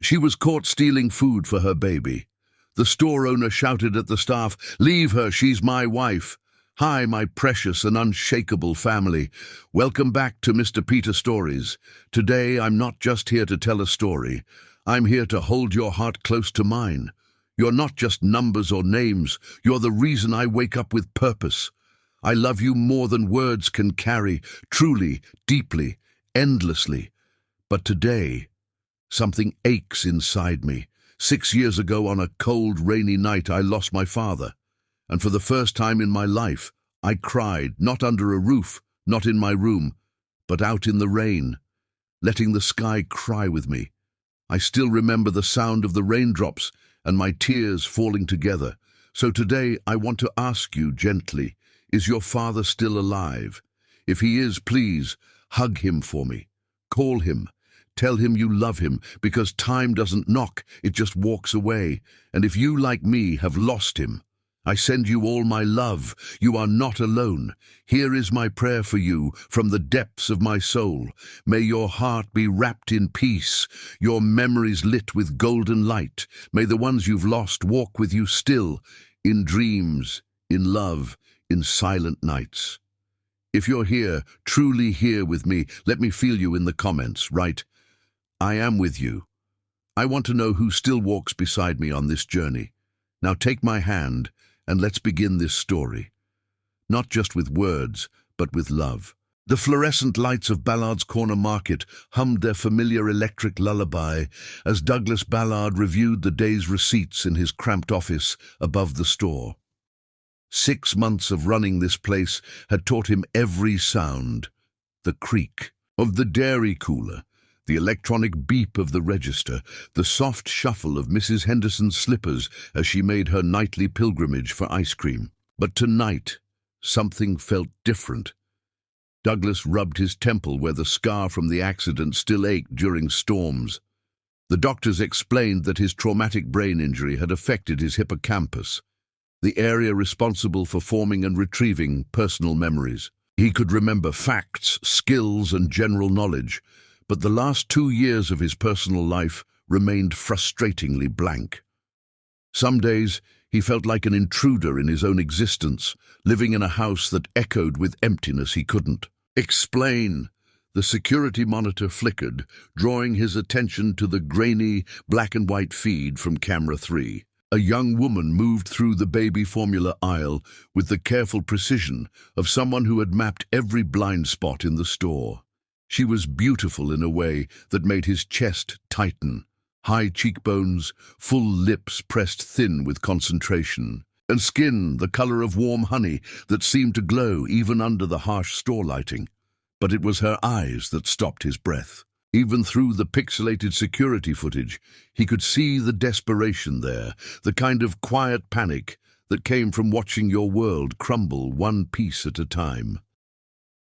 She was caught stealing food for her baby. The store owner shouted at the staff, "Leave her, she's my wife." "Hi, my precious and unshakable family. Welcome back to Mr. Peter Stories. Today, I'm not just here to tell a story. I'm here to hold your heart close to mine. You're not just numbers or names. You're the reason I wake up with purpose. I love you more than words can carry, truly, deeply, endlessly. But today, something aches inside me. 6 years ago, on a cold, rainy night, I lost my father. And for the first time in my life, I cried, not under a roof, not in my room, but out in the rain, letting the sky cry with me. I still remember the sound of the raindrops and my tears falling together. So today, I want to ask you gently, is your father still alive? If he is, please, hug him for me. Call him. Tell him you love him, because time doesn't knock, it just walks away. And if you, like me, have lost him, I send you all my love. You are not alone. Here is my prayer for you from the depths of my soul. May your heart be wrapped in peace, your memories lit with golden light. May the ones you've lost walk with you still, in dreams, in love, in silent nights. If you're here, truly here with me, let me feel you in the comments, right? I am with you. I want to know who still walks beside me on this journey. Now take my hand and let's begin this story. Not just with words, but with love. The fluorescent lights of Ballard's Corner Market hummed their familiar electric lullaby as Douglas Ballard reviewed the day's receipts in his cramped office above the store. 6 months of running this place had taught him every sound. The creak of the dairy cooler, the electronic beep of the register, the soft shuffle of Mrs. Henderson's slippers as she made her nightly pilgrimage for ice cream. But tonight, something felt different. Douglas rubbed his temple where the scar from the accident still ached during storms. The doctors explained that his traumatic brain injury had affected his hippocampus, the area responsible for forming and retrieving personal memories. He could remember facts, skills, and general knowledge, but the last 2 years of his personal life remained frustratingly blank. Some days, he felt like an intruder in his own existence, living in a house that echoed with emptiness he couldn't explain. The security monitor flickered, drawing his attention to the grainy, black-and-white feed from camera 3. A young woman moved through the baby formula aisle with the careful precision of someone who had mapped every blind spot in the store. She was beautiful in a way that made his chest tighten. High cheekbones, full lips pressed thin with concentration, and skin the color of warm honey that seemed to glow even under the harsh store lighting. But it was her eyes that stopped his breath. Even through the pixelated security footage, he could see the desperation there, the kind of quiet panic that came from watching your world crumble one piece at a time.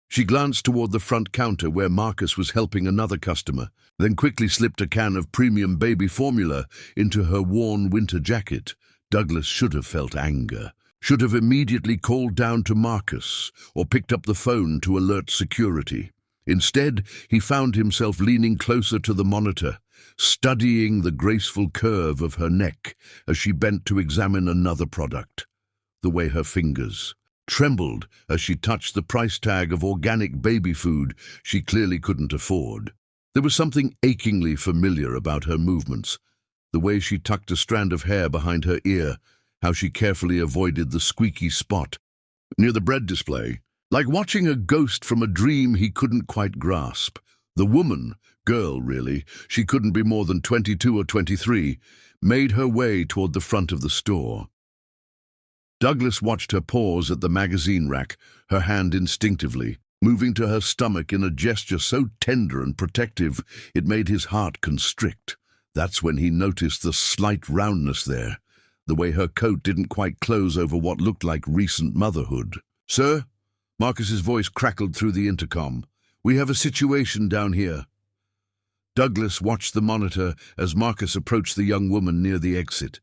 She glanced toward the front counter where Marcus was helping another customer, then quickly slipped a can of premium baby formula into her worn winter jacket. Douglas should have felt anger, should have immediately called down to Marcus or picked up the phone to alert security. Instead, he found himself leaning closer to the monitor, studying the graceful curve of her neck as she bent to examine another product. The way her fingers trembled as she touched the price tag of organic baby food she clearly couldn't afford. There was something achingly familiar about her movements, the way she tucked a strand of hair behind her ear, how she carefully avoided the squeaky spot near the bread display. Like watching a ghost from a dream he couldn't quite grasp. The woman, girl really, she couldn't be more than 22 or 23, made her way toward the front of the store. Douglas watched her pause at the magazine rack, her hand instinctively, moving to her stomach in a gesture so tender and protective it made his heart constrict. That's when he noticed the slight roundness there, the way her coat didn't quite close over what looked like recent motherhood. "Sir?" Marcus's voice crackled through the intercom. "We have a situation down here." Douglas watched the monitor as Marcus approached the young woman near the exit.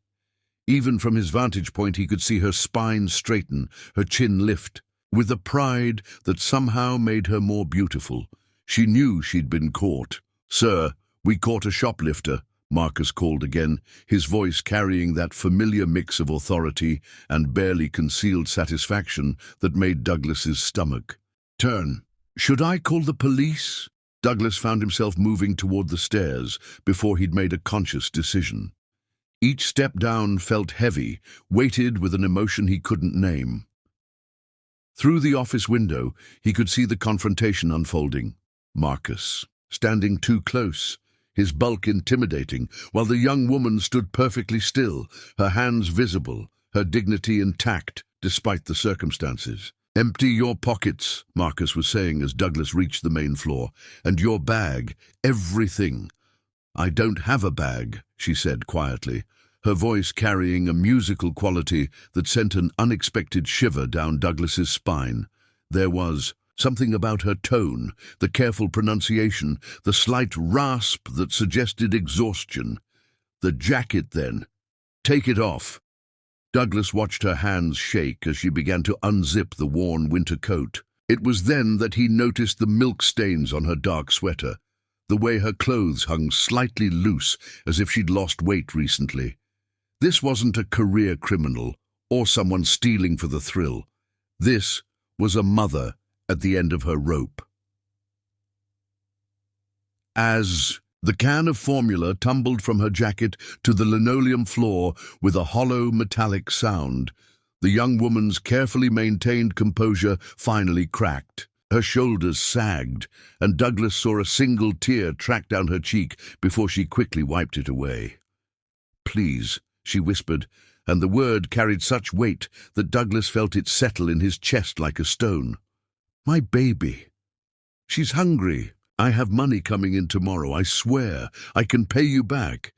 Even from his vantage point, he could see her spine straighten, her chin lift. With a pride that somehow made her more beautiful, she knew she'd been caught. "Sir, we caught a shoplifter," Marcus called again, his voice carrying that familiar mix of authority and barely concealed satisfaction that made Douglas's stomach turn. "Should I call the police?" Douglas found himself moving toward the stairs before he'd made a conscious decision. Each step down felt heavy, weighted with an emotion he couldn't name. Through the office window, he could see the confrontation unfolding. Marcus, standing too close, his bulk intimidating, while the young woman stood perfectly still, her hands visible, her dignity intact despite the circumstances. "Empty your pockets," Marcus was saying as Douglas reached the main floor, "and your bag, everything." "I don't have a bag," she said quietly, her voice carrying a musical quality that sent an unexpected shiver down Douglas's spine. There was something about her tone, the careful pronunciation, the slight rasp that suggested exhaustion. "The jacket, then. Take it off." Douglas watched her hands shake as she began to unzip the worn winter coat. It was then that he noticed the milk stains on her dark sweater, the way her clothes hung slightly loose as if she'd lost weight recently. This wasn't a career criminal or someone stealing for the thrill. This was a mother at the end of her rope. As the can of formula tumbled from her jacket to the linoleum floor with a hollow metallic sound, the young woman's carefully maintained composure finally cracked. Her shoulders sagged, and Douglas saw a single tear track down her cheek before she quickly wiped it away. "Please," she whispered, and the word carried such weight that Douglas felt it settle in his chest like a stone. "My baby. She's hungry. I have money coming in tomorrow, I swear. I can pay you back.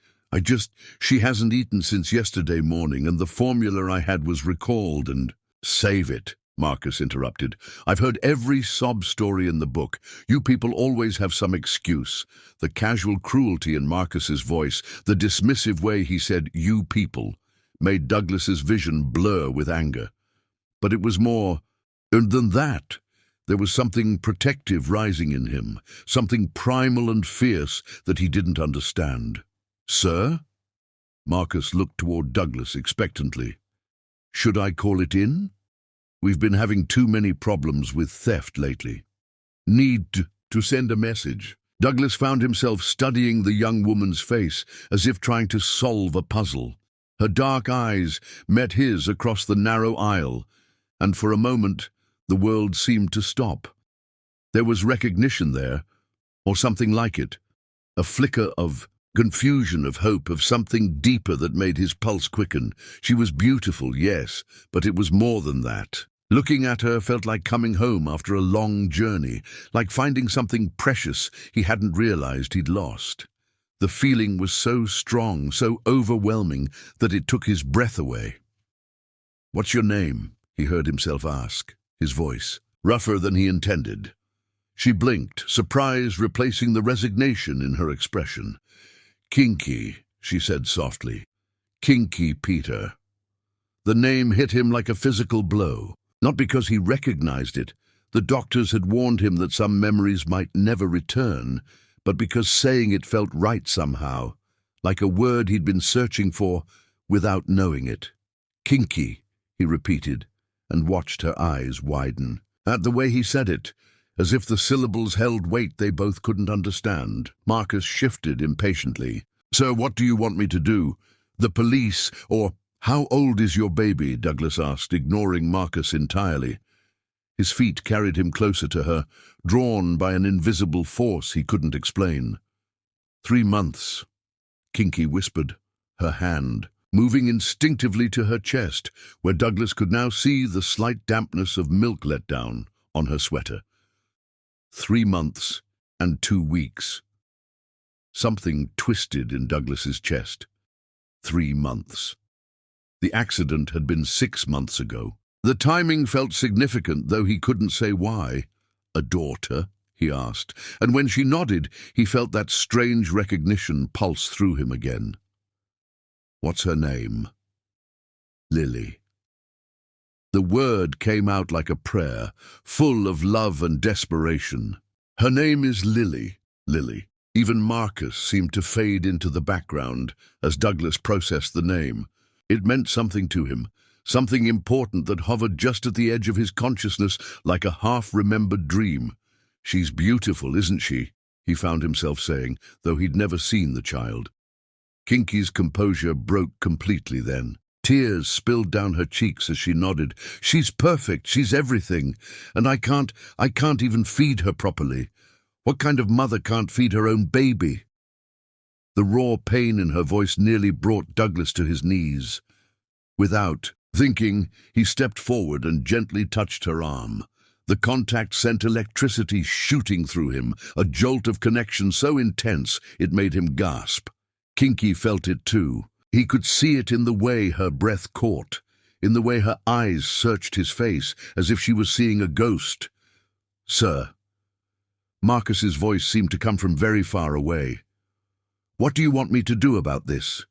She hasn't eaten since yesterday morning, and the formula I had was recalled and—" "Save it," Marcus interrupted. "I've heard every sob story in the book. You people always have some excuse." The casual cruelty in Marcus's voice, the dismissive way he said, "you people," made Douglas's vision blur with anger. But it was more than that. There was something protective rising in him, something primal and fierce that he didn't understand. "Sir?" Marcus looked toward Douglas expectantly. "Should I call it in? We've been having too many problems with theft lately. Need to send a message." Douglas found himself studying the young woman's face as if trying to solve a puzzle. Her dark eyes met his across the narrow aisle, and for a moment the world seemed to stop. There was recognition there, or something like it, a flicker of confusion, of hope, of something deeper that made his pulse quicken. She was beautiful, yes, but it was more than that. Looking at her felt like coming home after a long journey, like finding something precious he hadn't realized he'd lost. The feeling was so strong, so overwhelming, that it took his breath away. "What's your name?" he heard himself ask, his voice rougher than he intended. She blinked, surprise replacing the resignation in her expression. "Kinky," she said softly. "Kinky Peter." The name hit him like a physical blow. Not because he recognized it. The doctors had warned him that some memories might never return, but because saying it felt right somehow, like a word he'd been searching for without knowing it. "Kinky," he repeated, and watched her eyes widen. At the way he said it, as if the syllables held weight they both couldn't understand. Marcus shifted impatiently. "Sir, what do you want me to do? The police, or—" "How old is your baby?" Douglas asked, ignoring Marcus entirely. His feet carried him closer to her, drawn by an invisible force he couldn't explain. 3 months, Kinky whispered, her hand moving instinctively to her chest, where Douglas could now see the slight dampness of milk let down on her sweater. 3 months and 2 weeks. Something twisted in Douglas's chest. 3 months. The accident had been 6 months ago. The timing felt significant, though he couldn't say why. "A daughter?" he asked, and when she nodded, he felt that strange recognition pulse through him again. "What's her name?" "Lily." The word came out like a prayer, full of love and desperation. "Her name is Lily, Lily." Even Marcus seemed to fade into the background as Douglas processed the name. It meant something to him, something important that hovered just at the edge of his consciousness like a half-remembered dream. "She's beautiful, isn't she?" he found himself saying, though he'd never seen the child. Kinky's composure broke completely then. Tears spilled down her cheeks as she nodded. "She's perfect, she's everything, and I can't even feed her properly. What kind of mother can't feed her own baby?" The raw pain in her voice nearly brought Douglas to his knees. Without thinking, he stepped forward and gently touched her arm. The contact sent electricity shooting through him, a jolt of connection so intense it made him gasp. Kinky felt it too. He could see it in the way her breath caught, in the way her eyes searched his face, as if she was seeing a ghost. "Sir." Marcus's voice seemed to come from very far away. "What do you want me to do about this?"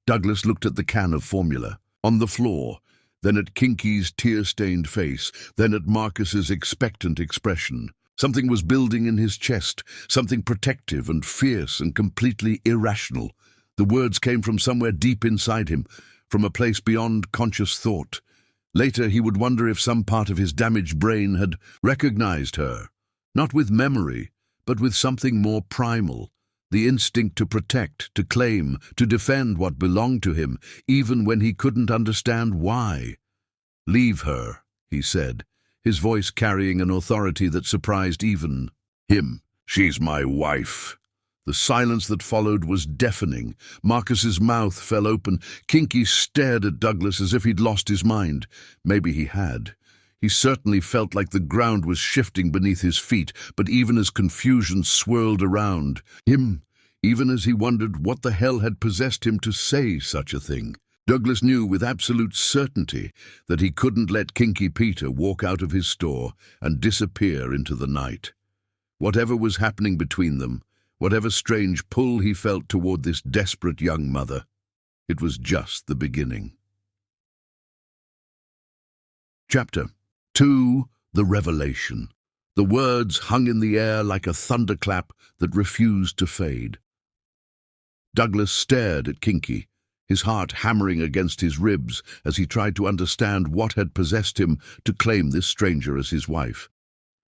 Douglas looked at the can of formula, on the floor, then at Kinky's tear-stained face, then at Marcus's expectant expression. Something was building in his chest, something protective and fierce and completely irrational. The words came from somewhere deep inside him, from a place beyond conscious thought. Later he would wonder if some part of his damaged brain had recognized her, not with memory, but with something more primal, the instinct to protect, to claim, to defend what belonged to him, even when he couldn't understand why. "Leave her," he said, his voice carrying an authority that surprised even him. "She's my wife." The silence that followed was deafening. Marcus's mouth fell open. Kinky stared at Douglas as if he'd lost his mind. Maybe he had. He certainly felt like the ground was shifting beneath his feet, but even as confusion swirled around him, even as he wondered what the hell had possessed him to say such a thing, Douglas knew with absolute certainty that he couldn't let Kinky Peter walk out of his store and disappear into the night. Whatever was happening between them, whatever strange pull he felt toward this desperate young mother, it was just the beginning. Chapter 2. The Revelation. The words hung in the air like a thunderclap that refused to fade. Douglas stared at Kinky, his heart hammering against his ribs as he tried to understand what had possessed him to claim this stranger as his wife.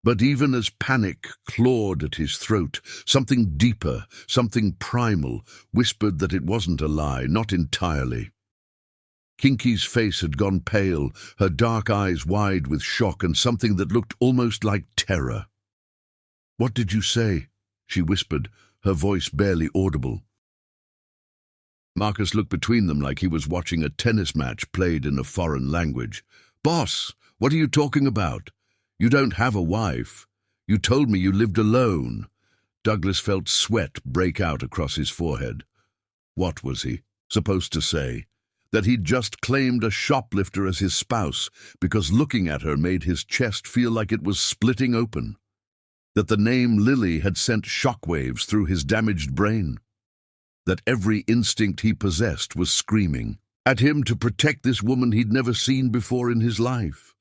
But even as panic clawed at his throat, something deeper, something primal, whispered that it wasn't a lie, not entirely. Kinky's face had gone pale, her dark eyes wide with shock and something that looked almost like terror. "What did you say?" she whispered, her voice barely audible. Marcus looked between them like he was watching a tennis match played in a foreign language. "Boss, what are you talking about? You don't have a wife. You told me you lived alone." Douglas felt sweat break out across his forehead. What was he supposed to say? That he'd just claimed a shoplifter as his spouse because looking at her made his chest feel like it was splitting open? That the name Lily had sent shockwaves through his damaged brain? That every instinct he possessed was screaming at him to protect this woman he'd never seen before in his life?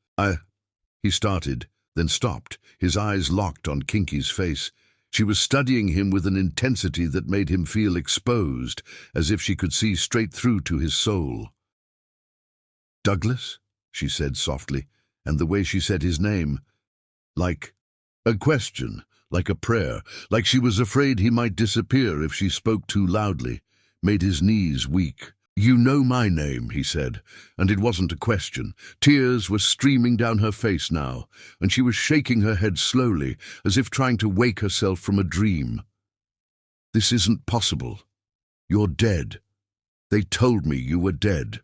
He started, then stopped, his eyes locked on Kinky's face. She was studying him with an intensity that made him feel exposed, as if she could see straight through to his soul. "Douglas?" she said softly, and the way she said his name, like a question, like a prayer, like she was afraid he might disappear if she spoke too loudly, made his knees weak. "You know my name," he said, and it wasn't a question. Tears were streaming down her face now, and she was shaking her head slowly, as if trying to wake herself from a dream. "This isn't possible. You're dead. They told me you were dead."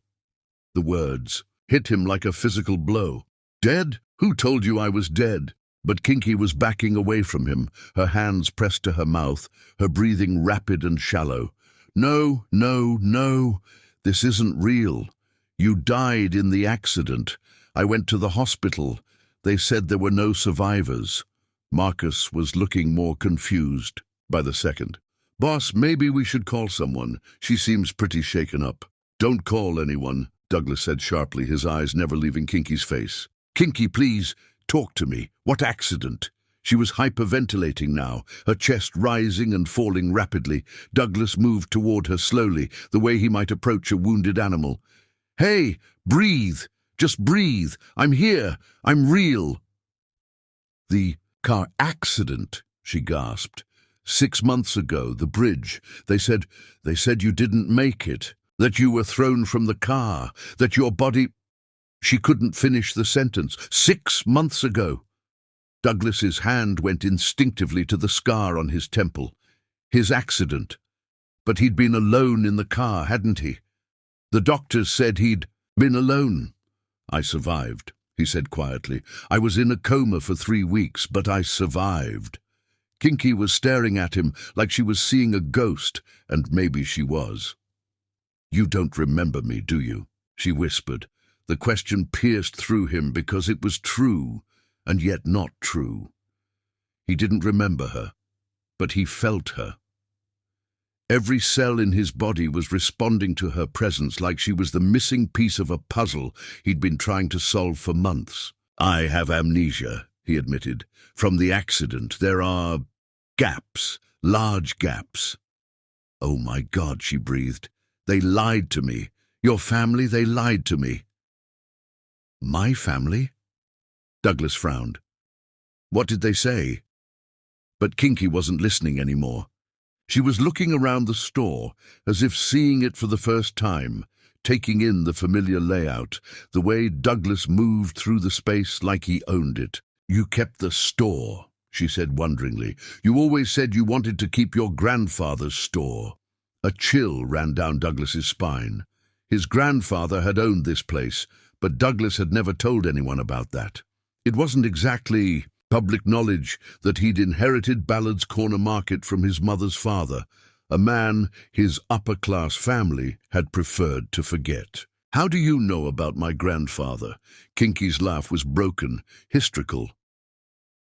The words hit him like a physical blow. "Dead? Who told you I was dead?" But Kinky was backing away from him, her hands pressed to her mouth, her breathing rapid and shallow. "No, no, no. This isn't real. You died in the accident. I went to the hospital. They said there were no survivors." Marcus was looking more confused by the second. "Boss, maybe we should call someone. She seems pretty shaken up." "Don't call anyone," Douglas said sharply, his eyes never leaving Kinky's face. "Kinky, please, talk to me. What accident?" She was hyperventilating now, her chest rising and falling rapidly. Douglas moved toward her slowly, the way he might approach a wounded animal. "Hey, breathe! Just breathe! I'm here! I'm real!" "The car accident," she gasped. "6 months ago, the bridge. They said you didn't make it, that you were thrown from the car, that your body—" She couldn't finish the sentence. 6 months ago. Douglas's hand went instinctively to the scar on his temple. His accident. But he'd been alone in the car, hadn't he? The doctors said he'd been alone. "I survived," he said quietly. "I was in a coma for 3 weeks, but I survived." Kinky was staring at him like she was seeing a ghost, and maybe she was. "You don't remember me, do you?" she whispered. The question pierced through him because it was true, and yet not true. He didn't remember her, but he felt her. Every cell in his body was responding to her presence like she was the missing piece of a puzzle he'd been trying to solve for months. "I have amnesia," he admitted. "From the accident, there are gaps, large gaps." "Oh my God," she breathed. "They lied to me. Your family, they lied to me." "My family?" Douglas frowned. "What did they say?" But Kinky wasn't listening anymore. She was looking around the store, as if seeing it for the first time, taking in the familiar layout, the way Douglas moved through the space like he owned it. "You kept the store," she said wonderingly. "You always said you wanted to keep your grandfather's store." A chill ran down Douglas's spine. His grandfather had owned this place, but Douglas had never told anyone about that. It wasn't exactly public knowledge that he'd inherited Ballard's Corner Market from his mother's father, a man his upper-class family had preferred to forget. "How do you know about my grandfather?" Kinky's laugh was broken, hysterical.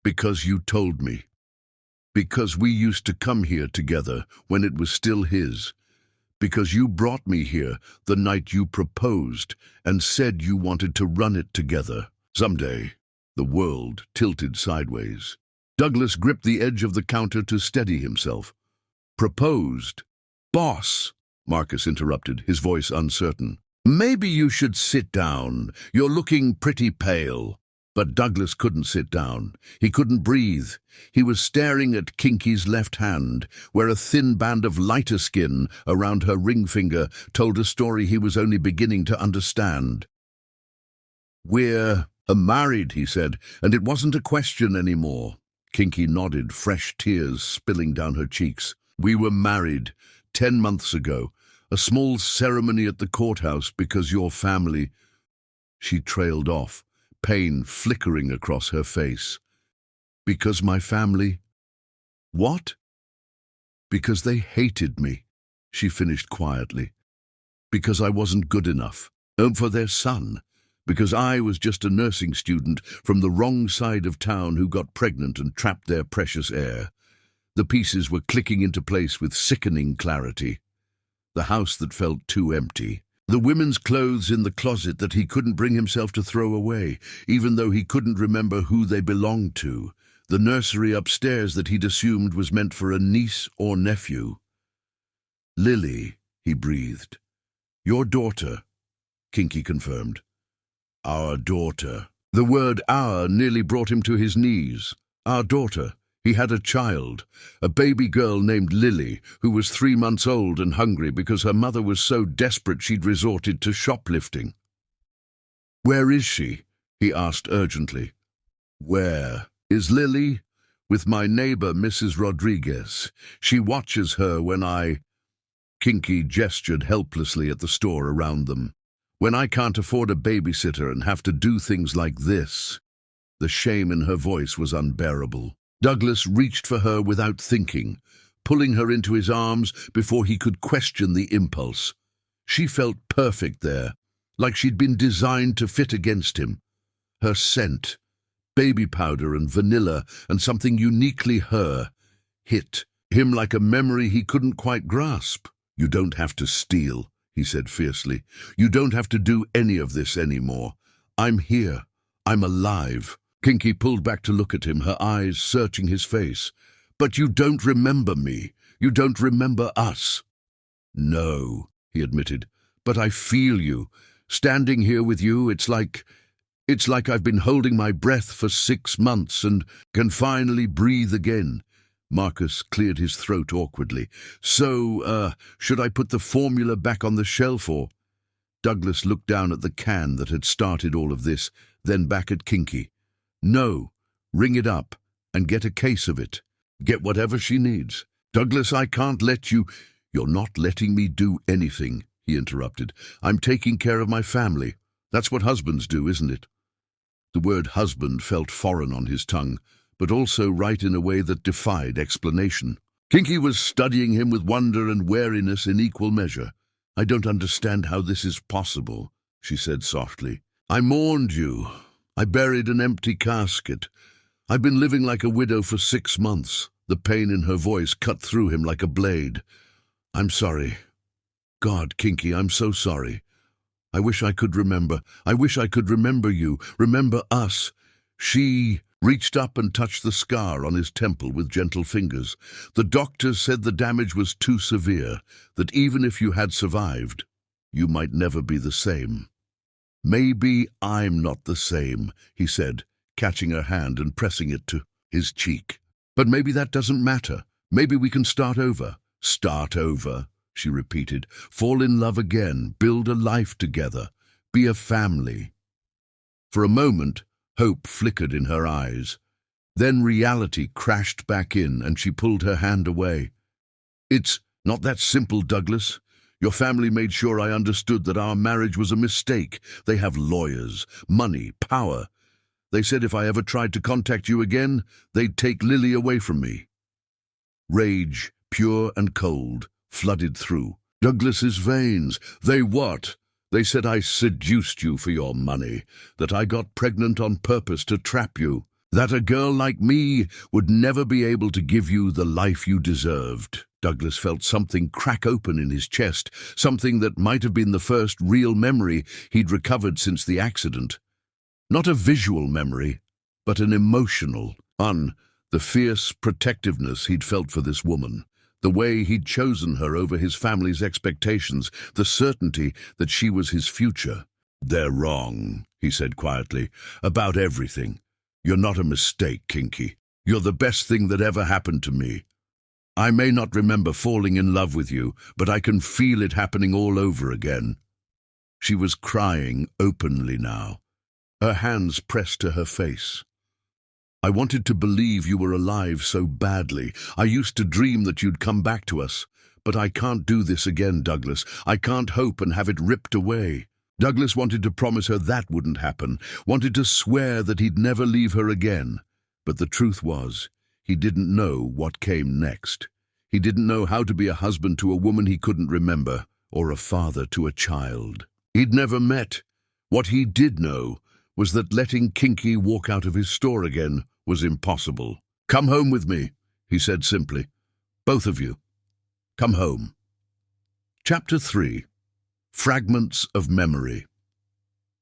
"Because you told me. Because we used to come here together when it was still his. Because you brought me here the night you proposed and said you wanted to run it together. Someday." The world tilted sideways. Douglas gripped the edge of the counter to steady himself. "Proposed? Boss," Marcus interrupted, his voice uncertain. "Maybe you should sit down. You're looking pretty pale." But Douglas couldn't sit down. He couldn't breathe. He was staring at Kinky's left hand, where a thin band of lighter skin around her ring finger told a story he was only beginning to understand. "We're married," he said, and it wasn't a question anymore. Kinky nodded, fresh tears spilling down her cheeks. "We were married 10 months ago. A small ceremony at the courthouse because your family—" She trailed off, pain flickering across her face. "Because my family—" "What?" "Because they hated me," she finished quietly. "Because I wasn't good enough. For their son. Because I was just a nursing student from the wrong side of town who got pregnant and trapped their precious heir." The pieces were clicking into place with sickening clarity. The house that felt too empty. The women's clothes in the closet that he couldn't bring himself to throw away, even though he couldn't remember who they belonged to. The nursery upstairs that he'd assumed was meant for a niece or nephew. "Lily," he breathed. "Your daughter," Kinky confirmed. "Our daughter." The word "our" nearly brought him to his knees. Our daughter. He had a child, a baby girl named Lily, who was 3 months old and hungry because her mother was so desperate she'd resorted to shoplifting. "Where is she?" he asked urgently. "Where is Lily?" "With my neighbor, Mrs. Rodriguez. She watches her when I—" Kinky gestured helplessly at the store around them. "When I can't afford a babysitter and have to do things like this." The shame in her voice was unbearable. Douglas reached for her without thinking, pulling her into his arms before he could question the impulse. She felt perfect there, like she'd been designed to fit against him. Her scent, baby powder and vanilla and something uniquely her, hit him like a memory he couldn't quite grasp. "You don't have to steal," he said fiercely. "You don't have to do any of this anymore. I'm here. I'm alive." Kinky pulled back to look at him, her eyes searching his face. "But you don't remember me. You don't remember us." "No," he admitted, "but I feel you. Standing here with you, it's like I've been holding my breath for 6 months and can finally breathe again." Marcus cleared his throat awkwardly. "So, should I put the formula back on the shelf or—" Douglas looked down at the can that had started all of this, then back at Kinky. "No, ring it up and get a case of it. Get whatever she needs." "Douglas, I can't let you—" "You're not letting me do anything," he interrupted. "I'm taking care of my family. That's what husbands do, isn't it?" The word husband felt foreign on his tongue, but also right in a way that defied explanation. Kinky was studying him with wonder and wariness in equal measure. "I don't understand how this is possible," she said softly. "I mourned you. I buried an empty casket. I've been living like a widow for 6 months." The pain in her voice cut through him like a blade. "I'm sorry. God, Kinky, I'm so sorry. I wish I could remember. I wish I could remember you, remember us." She reached up and touched the scar on his temple with gentle fingers. "The doctors said the damage was too severe, that even if you had survived, you might never be the same." "Maybe I'm not the same," he said, catching her hand and pressing it to his cheek. "But maybe that doesn't matter. Maybe we can start over." "Start over," she repeated. "Fall in love again, build a life together, be a family." For a moment, hope flickered in her eyes. Then reality crashed back in and she pulled her hand away. "It's not that simple, Douglas. Your family made sure I understood that our marriage was a mistake. They have lawyers, money, power. They said if I ever tried to contact you again, they'd take Lily away from me." Rage, pure and cold, flooded through Douglas's veins. "They what? They said I seduced you for your money, that I got pregnant on purpose to trap you, that a girl like me would never be able to give you the life you deserved." Douglas felt something crack open in his chest, something that might have been the first real memory he'd recovered since the accident. Not a visual memory, but an emotional one. The fierce protectiveness he'd felt for this woman, the way he'd chosen her over his family's expectations, the certainty that she was his future. "They're wrong," he said quietly, "about everything. You're not a mistake, Kinky. You're the best thing that ever happened to me. I may not remember falling in love with you, but I can feel it happening all over again." She was crying openly now, her hands pressed to her face. "I wanted to believe you were alive so badly. I used to dream that you'd come back to us. But I can't do this again, Douglas. I can't hope and have it ripped away." Douglas wanted to promise her that wouldn't happen, wanted to swear that he'd never leave her again. But the truth was, he didn't know what came next. He didn't know how to be a husband to a woman he couldn't remember, or a father to a child he'd never met. What he did know was that letting Kinky walk out of his store again was impossible. "Come home with me," he said simply. "Both of you. Come home." Chapter 3. Fragments of Memory.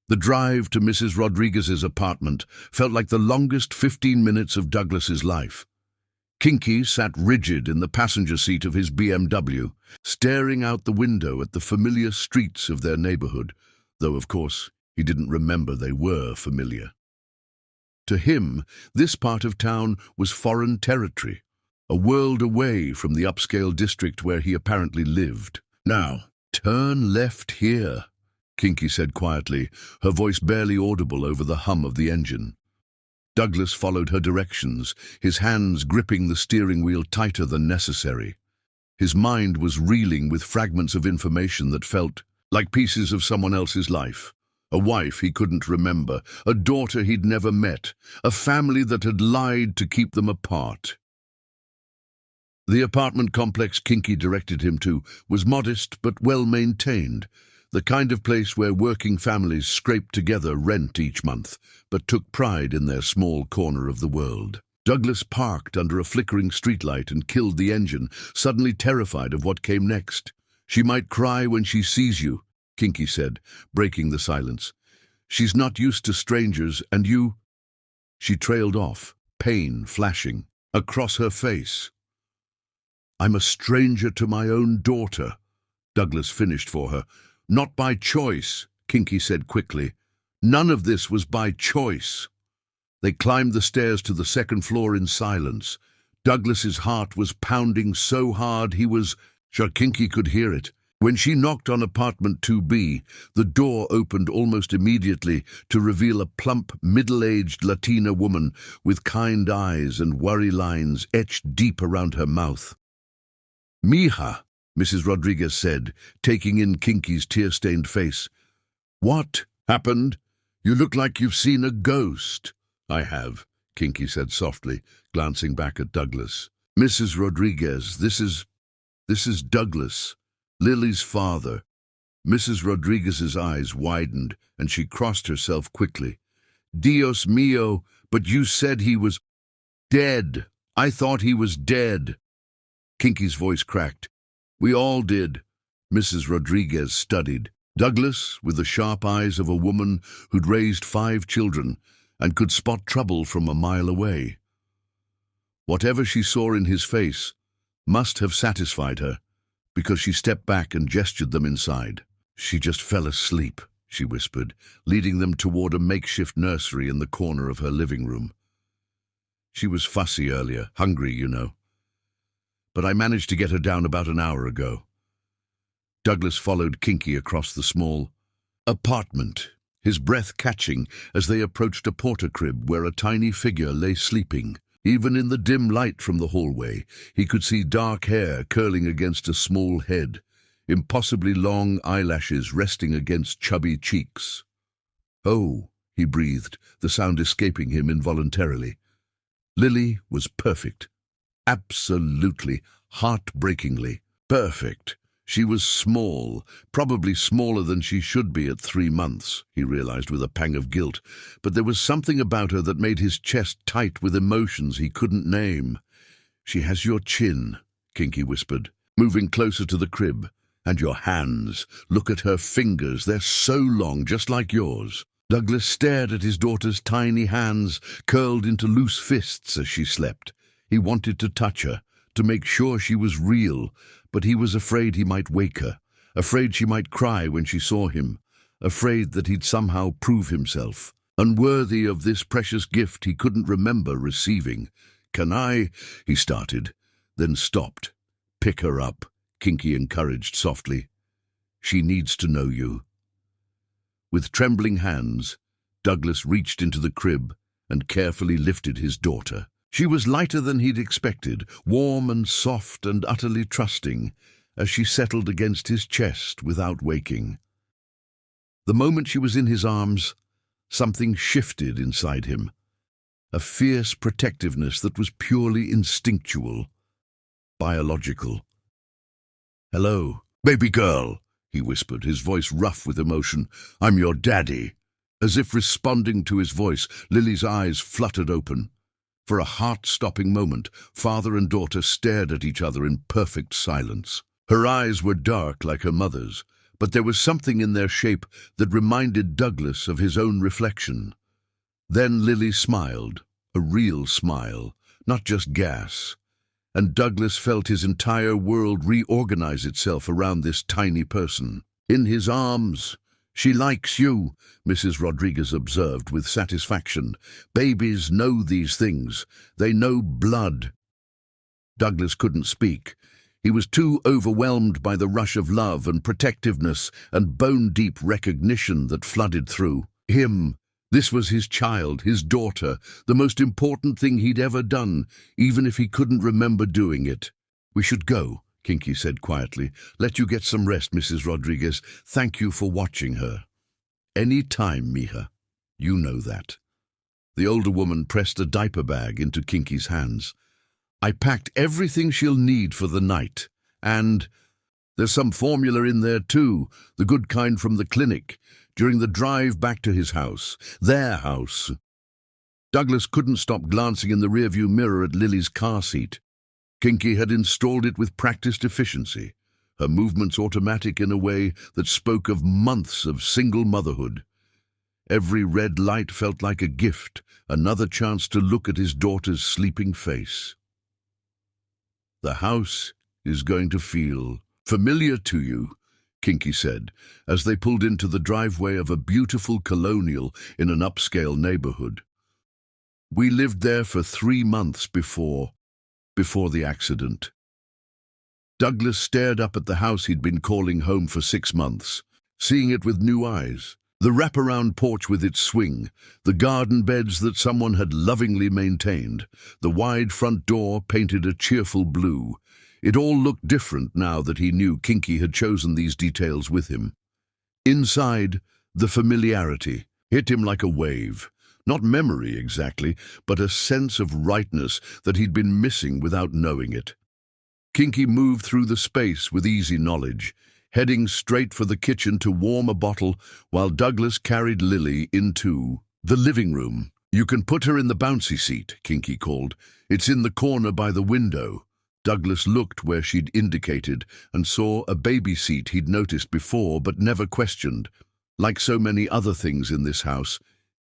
The drive to Mrs. Rodriguez's apartment felt like the longest 15 minutes of Douglas's life. Kinky sat rigid in the passenger seat of his BMW, staring out the window at the familiar streets of their neighborhood, though, of course, he didn't remember they were familiar. To him, this part of town was foreign territory, a world away from the upscale district where he apparently lived. "Now, turn left here," Kinky said quietly, her voice barely audible over the hum of the engine. Douglas followed her directions, his hands gripping the steering wheel tighter than necessary. His mind was reeling with fragments of information that felt like pieces of someone else's life. A wife he couldn't remember, a daughter he'd never met, a family that had lied to keep them apart. The apartment complex Kinky directed him to was modest but well-maintained, the kind of place where working families scraped together rent each month, but took pride in their small corner of the world. Douglas parked under a flickering streetlight and killed the engine, suddenly terrified of what came next. "She might cry when she sees you," Kinky said, breaking the silence. "She's not used to strangers, and you—" She trailed off, pain flashing across her face. "I'm a stranger to my own daughter," Douglas finished for her. "Not by choice," Kinky said quickly. "None of this was by choice." They climbed the stairs to the second floor in silence. Douglas's heart was pounding so hard sure Kinky could hear it. When she knocked on apartment 2B, the door opened almost immediately to reveal a plump, middle-aged Latina woman with kind eyes and worry lines etched deep around her mouth. "Mija," Mrs. Rodriguez said, taking in Kinky's tear-stained face. "What happened? You look like you've seen a ghost." "I have," Kinky said softly, glancing back at Douglas. "Mrs. Rodriguez, this is Douglas, Lily's father." Mrs. Rodriguez's eyes widened, and she crossed herself quickly. "Dios mío, but you said he was dead. I thought he was dead." Kinky's voice cracked. "We all did." Mrs. Rodriguez studied Douglas with the sharp eyes of a woman who'd raised 5 children and could spot trouble from a mile away. Whatever she saw in his face must have satisfied her, because she stepped back and gestured them inside. "She just fell asleep," she whispered, leading them toward a makeshift nursery in the corner of her living room. "She was fussy earlier, hungry, you know. But I managed to get her down about an hour ago." Douglas followed Kinky across the small apartment, his breath catching as they approached a porter crib where a tiny figure lay sleeping. Even in the dim light from the hallway, he could see dark hair curling against a small head, impossibly long eyelashes resting against chubby cheeks. "Oh," he breathed, the sound escaping him involuntarily. Lily was perfect. Absolutely, heartbreakingly perfect. She was small, probably smaller than she should be at 3 months, he realized with a pang of guilt, but there was something about her that made his chest tight with emotions he couldn't name. "She has your chin," Kinky whispered, moving closer to the crib. "And your hands. Look at her fingers, they're so long, just like yours." Douglas stared at his daughter's tiny hands, curled into loose fists as she slept. He wanted to touch her, to make sure she was real, but he was afraid he might wake her, afraid she might cry when she saw him, afraid that he'd somehow prove himself unworthy of this precious gift he couldn't remember receiving. "Can I?" he started, then stopped. "Pick her up," Kinky encouraged softly. "She needs to know you." With trembling hands, Douglas reached into the crib and carefully lifted his daughter. She was lighter than he'd expected, warm and soft and utterly trusting, as she settled against his chest without waking. The moment she was in his arms, something shifted inside him, a fierce protectiveness that was purely instinctual, biological. "Hello, baby girl," he whispered, his voice rough with emotion. "I'm your daddy." As if responding to his voice, Lily's eyes fluttered open. For a heart-stopping moment, father and daughter stared at each other in perfect silence. Her eyes were dark like her mother's, but there was something in their shape that reminded Douglas of his own reflection. Then Lily smiled, a real smile, not just gas, and Douglas felt his entire world reorganize itself around this tiny person. In his arms. "She likes you," Mrs. Rodriguez observed with satisfaction. "Babies know these things. They know blood." Douglas couldn't speak. He was too overwhelmed by the rush of love and protectiveness and bone-deep recognition that flooded through him. This was his child, his daughter, the most important thing he'd ever done, even if he couldn't remember doing it. "We should go," Kinky said quietly. "Let you get some rest, Mrs. Rodriguez. Thank you for watching her." "Any time, Mija. You know that." The older woman pressed a diaper bag into Kinky's hands. "I packed everything she'll need for the night. And there's some formula in there too, the good kind from the clinic, during the drive back to his house, their house." Douglas couldn't stop glancing in the rearview mirror at Lily's car seat. Kinky had installed it with practiced efficiency, her movements automatic in a way that spoke of months of single motherhood. Every red light felt like a gift, another chance to look at his daughter's sleeping face. "The house is going to feel familiar to you," Kinky said, as they pulled into the driveway of a beautiful colonial in an upscale neighborhood. "We lived there for 3 months before the accident." Douglas stared up at the house he'd been calling home for 6 months, seeing it with new eyes. The wraparound porch with its swing, the garden beds that someone had lovingly maintained, the wide front door painted a cheerful blue. It all looked different now that he knew Kinky had chosen these details with him. Inside, the familiarity hit him like a wave. Not memory exactly, but a sense of rightness that he'd been missing without knowing it. Kinky moved through the space with easy knowledge, heading straight for the kitchen to warm a bottle while Douglas carried Lily into the living room. "You can put her in the bouncy seat," Kinky called. "It's in the corner by the window." Douglas looked where she'd indicated and saw a baby seat he'd noticed before but never questioned. Like so many other things in this house,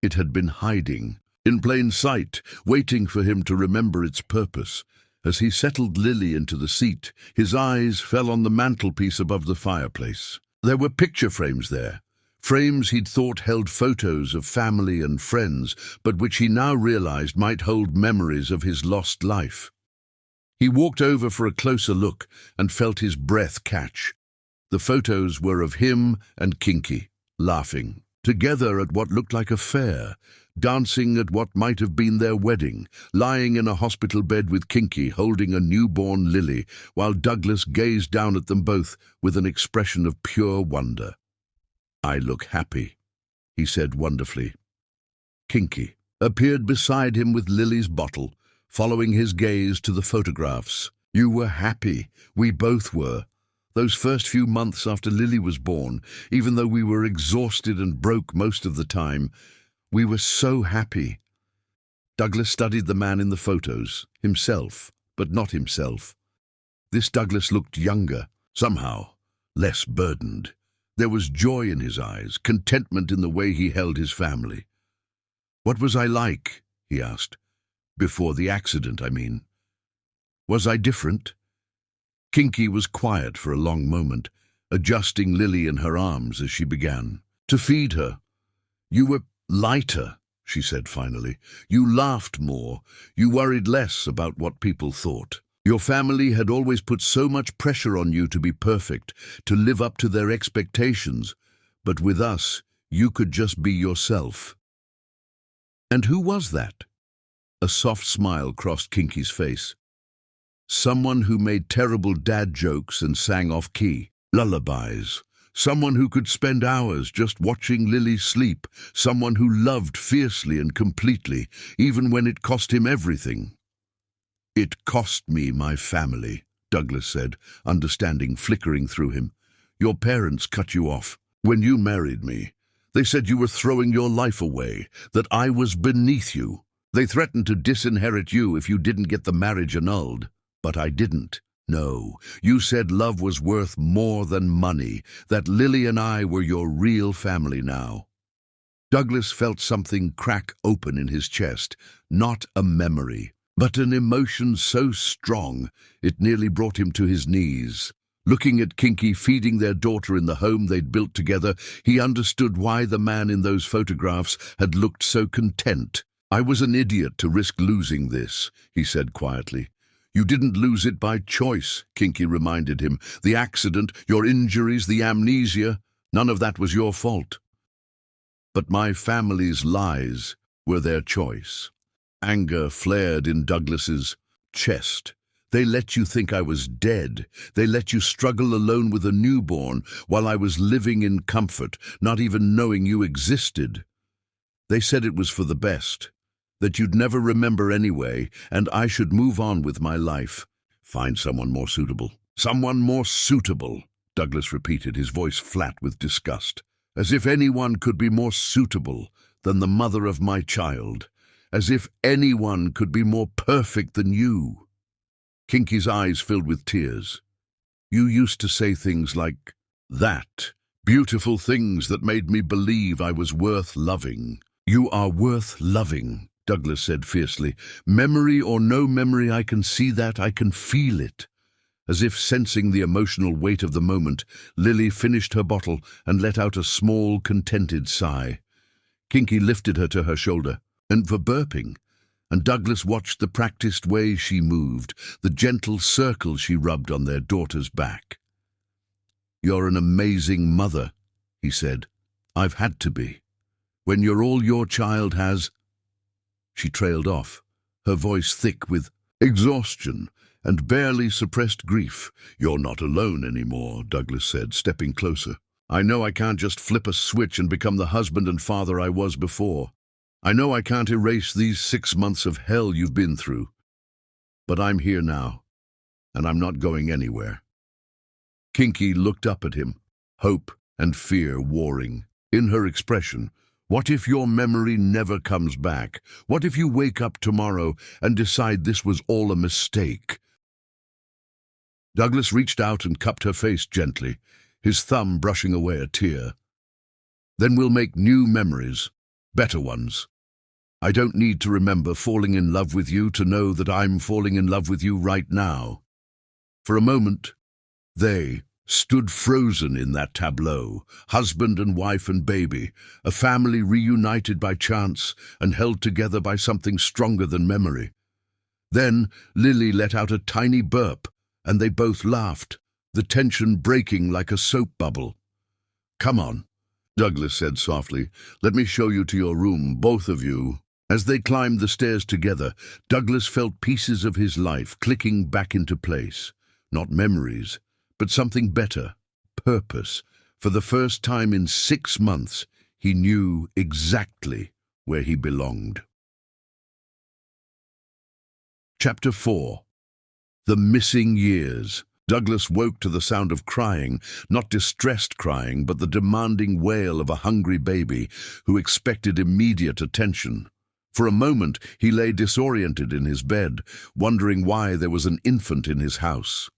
it had been hiding, in plain sight, waiting for him to remember its purpose. As he settled Lily into the seat, his eyes fell on the mantelpiece above the fireplace. There were picture frames there, frames he'd thought held photos of family and friends, but which he now realized might hold memories of his lost life. He walked over for a closer look and felt his breath catch. The photos were of him and Kinky, laughing, together at what looked like a fair, dancing at what might have been their wedding, lying in a hospital bed with Kinky holding a newborn Lily, while Douglas gazed down at them both with an expression of pure wonder. "I look happy," he said wonderfully. Kinky appeared beside him with Lily's bottle, following his gaze to the photographs. "You were happy. We both were. Those first few months after Lily was born, even though we were exhausted and broke most of the time, we were so happy." Douglas studied the man in the photos, himself, but not himself. This Douglas looked younger, somehow, less burdened. There was joy in his eyes, contentment in the way he held his family. "What was I like?" he asked. "Before the accident, I mean. Was I different?" Kinky was quiet for a long moment, adjusting Lily in her arms as she began to feed her. "You were lighter," she said finally. "You laughed more. You worried less about what people thought. Your family had always put so much pressure on you to be perfect, to live up to their expectations. But with us, you could just be yourself." "And who was that?" A soft smile crossed Kinky's face. "Someone who made terrible dad jokes and sang off-key, lullabies. Someone who could spend hours just watching Lily sleep. Someone who loved fiercely and completely, even when it cost him everything." "It cost me my family," Douglas said, understanding flickering through him. "Your parents cut you off. When you married me, they said you were throwing your life away, that I was beneath you. They threatened to disinherit you if you didn't get the marriage annulled. But I didn't. No, you said love was worth more than money, that Lily and I were your real family now." Douglas felt something crack open in his chest, not a memory, but an emotion so strong it nearly brought him to his knees. Looking at Kinky feeding their daughter in the home they'd built together, he understood why the man in those photographs had looked so content. "I was an idiot to risk losing this," he said quietly. "You didn't lose it by choice," Kinky reminded him. "The accident, your injuries, the amnesia, none of that was your fault. But my family's lies were their choice." Anger flared in Douglas's chest. "They let you think I was dead. They let you struggle alone with a newborn while I was living in comfort, not even knowing you existed. They said it was for the best, that you'd never remember anyway, and I should move on with my life. Find someone more suitable." "Someone more suitable," Douglas repeated, his voice flat with disgust. "As if anyone could be more suitable than the mother of my child. As if anyone could be more perfect than you." Kinky's eyes filled with tears. "You used to say things like that Beautiful things that made me believe I was worth loving. You are worth loving, Douglas said fiercely. Memory or no memory, I can see that, I can feel it. As if sensing the emotional weight of the moment, Lily finished her bottle and let out a small, contented sigh. Kinky lifted her to her shoulder, and for burping, and Douglas watched the practiced way she moved, the gentle circle she rubbed on their daughter's back. "You're an amazing mother," he said. "I've had to be. When you're all your child has—" She trailed off, her voice thick with exhaustion and barely suppressed grief. "You're not alone anymore," Douglas said, stepping closer. "I know I can't just flip a switch and become the husband and father I was before. I know I can't erase these 6 months of hell you've been through. But I'm here now, and I'm not going anywhere." Kinky looked up at him, hope and fear warring in her expression. "What if your memory never comes back? What if you wake up tomorrow and decide this was all a mistake?" Douglas reached out and cupped her face gently, his thumb brushing away a tear. "Then we'll make new memories, better ones. I don't need to remember falling in love with you to know that I'm falling in love with you right now." For a moment, they stood frozen in that tableau, husband and wife and baby, a family reunited by chance and held together by something stronger than memory. Then Lily let out a tiny burp, and they both laughed, the tension breaking like a soap bubble. "Come on," Douglas said softly. "Let me show you to your room, both of you." As they climbed the stairs together, Douglas felt pieces of his life clicking back into place. Not memories, but something better, purpose. For the first time in 6 months, he knew exactly where he belonged. Chapter 4. The Missing Years. Douglas woke to the sound of crying, not distressed crying, but the demanding wail of a hungry baby who expected immediate attention. For a moment, he lay disoriented in his bed, wondering why there was an infant in his house.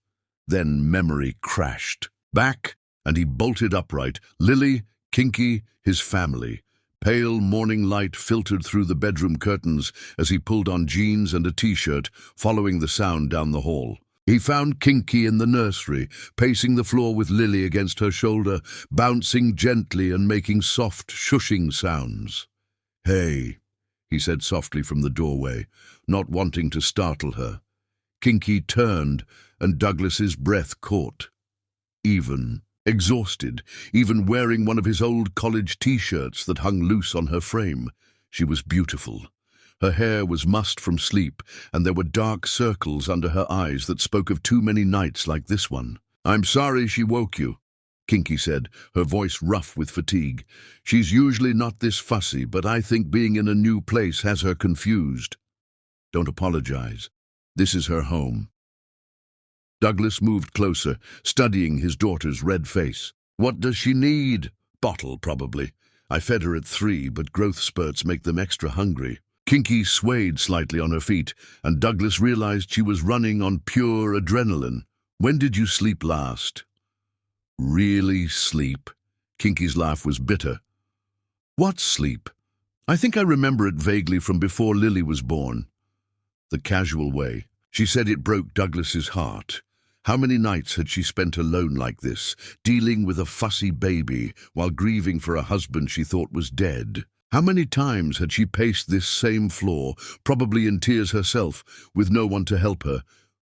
Then memory crashed back, and he bolted upright. Lily, Kinky, his family. Pale morning light filtered through the bedroom curtains as he pulled on jeans and a t-shirt, following the sound down the hall. He found Kinky in the nursery, pacing the floor with Lily against her shoulder, bouncing gently and making soft, shushing sounds. "Hey," he said softly from the doorway, not wanting to startle her. Kinky turned, and Douglas's breath caught. Even, exhausted, even wearing one of his old college t-shirts that hung loose on her frame, she was beautiful. Her hair was mussed from sleep, and there were dark circles under her eyes that spoke of too many nights like this one. "I'm sorry she woke you," Kinky said, her voice rough with fatigue. "She's usually not this fussy, but I think being in a new place has her confused." "Don't apologize. This is her home." Douglas moved closer, studying his daughter's red face. "What does she need?" "Bottle, probably. I fed her at 3, but growth spurts make them extra hungry." Kinky swayed slightly on her feet, and Douglas realized she was running on pure adrenaline. "When did you sleep last?" "Really sleep?" Kinky's laugh was bitter. "What sleep? I think I remember it vaguely from before Lily was born." The casual way. She said it broke Douglas's heart. How many nights had she spent alone like this, dealing with a fussy baby while grieving for a husband she thought was dead? How many times had she paced this same floor, probably in tears herself, with no one to help her?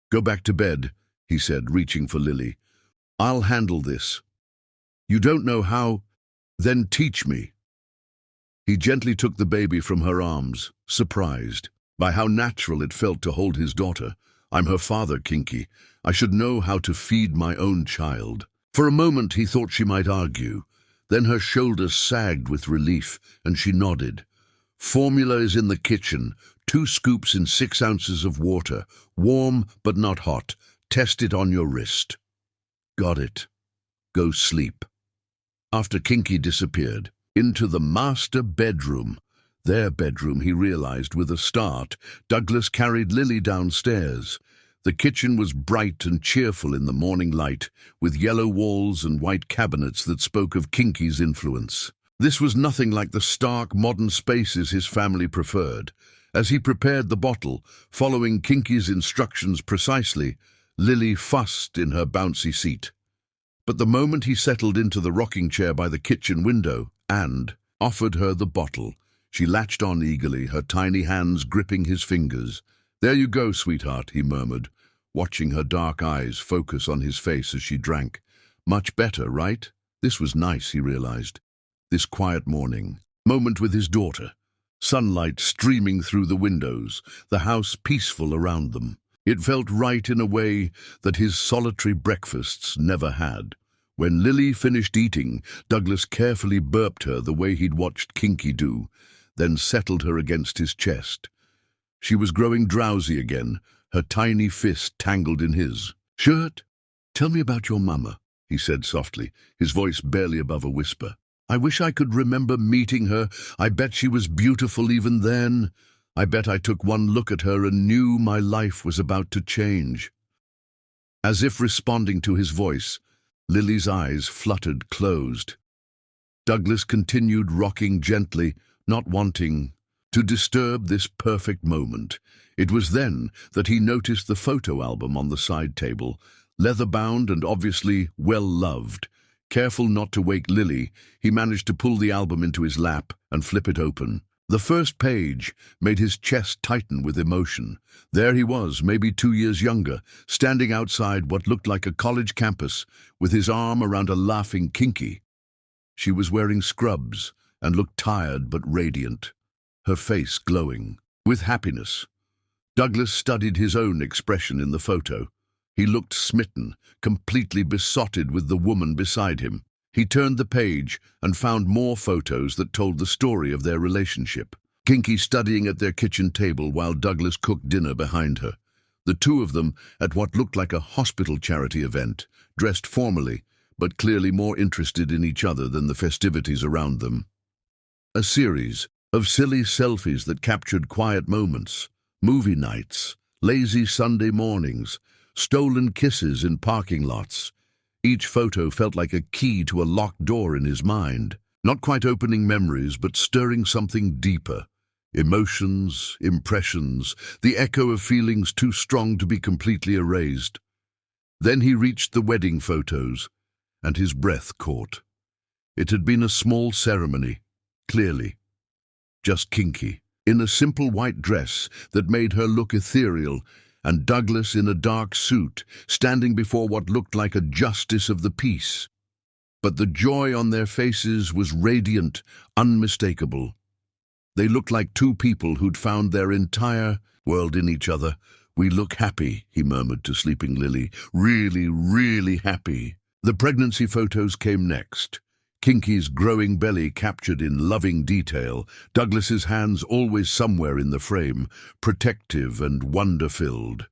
"Go back to bed," he said, reaching for Lily. "I'll handle this." "You don't know how? Then teach me." He gently took the baby from her arms, surprised by how natural it felt to hold his daughter. "I'm her father, Kinky. I should know how to feed my own child." For a moment he thought she might argue. Then her shoulders sagged with relief, and she nodded. "Formula is in the kitchen. 2 scoops in 6 ounces of water. Warm but not hot. Test it on your wrist." "Got it. Go sleep." After Kinky disappeared, into the master bedroom. Their bedroom, he realized with a start. Douglas carried Lily downstairs. The kitchen was bright and cheerful in the morning light, with yellow walls and white cabinets that spoke of Kinky's influence. This was nothing like the stark, modern spaces his family preferred. As he prepared the bottle, following Kinky's instructions precisely, Lily fussed in her bouncy seat. But the moment he settled into the rocking chair by the kitchen window and offered her the bottle, she latched on eagerly, her tiny hands gripping his fingers. "There you go, sweetheart," he murmured, watching her dark eyes focus on his face as she drank. Much better, right? This was nice, he realized. This quiet morning, moment with his daughter. Sunlight streaming through the windows, the house peaceful around them. It felt right in a way that his solitary breakfasts never had. When Lily finished eating, Douglas carefully burped her the way he'd watched Kinky do, then settled her against his chest. She was growing drowsy again, her tiny fist tangled in his. "Shirt, tell me about your mama," he said softly, his voice barely above a whisper. "I wish I could remember meeting her. I bet she was beautiful even then. I bet I took one look at her and knew my life was about to change." As if responding to his voice, Lily's eyes fluttered closed. Douglas continued rocking gently, not wanting to disturb this perfect moment. It was then that he noticed the photo album on the side table, leather-bound and obviously well-loved. Careful not to wake Lily, he managed to pull the album into his lap and flip it open. The first page made his chest tighten with emotion. There he was, maybe 2 years younger, standing outside what looked like a college campus, with his arm around a laughing Kinky. She was wearing scrubs and looked tired but radiant, her face glowing with happiness. Douglas studied his own expression in the photo. He looked smitten, completely besotted with the woman beside him. He turned the page and found more photos that told the story of their relationship. Kinky studying at their kitchen table while Douglas cooked dinner behind her. The two of them at what looked like a hospital charity event, dressed formally, but clearly more interested in each other than the festivities around them. A series of silly selfies that captured quiet moments, movie nights, lazy Sunday mornings, stolen kisses in parking lots. Each photo felt like a key to a locked door in his mind, not quite opening memories, but stirring something deeper. Emotions, impressions, the echo of feelings too strong to be completely erased. Then he reached the wedding photos, and his breath caught. It had been a small ceremony, clearly. Just Kinky, in a simple white dress that made her look ethereal, and Douglas in a dark suit, standing before what looked like a justice of the peace. But the joy on their faces was radiant, unmistakable. They looked like two people who'd found their entire world in each other. "We look happy," he murmured to sleeping Lily. "Really, really happy." The pregnancy photos came next. Kinky's growing belly captured in loving detail, Douglas's hands always somewhere in the frame, protective and wonder-filled.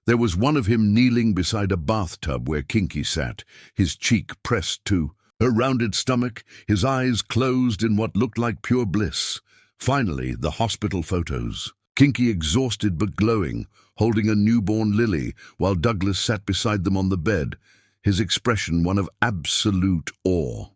There was one of him kneeling beside a bathtub where Kinky sat, his cheek pressed to her rounded stomach, his eyes closed in what looked like pure bliss. Finally, the hospital photos. Kinky exhausted but glowing, holding a newborn Lily, while Douglas sat beside them on the bed, his expression one of absolute awe.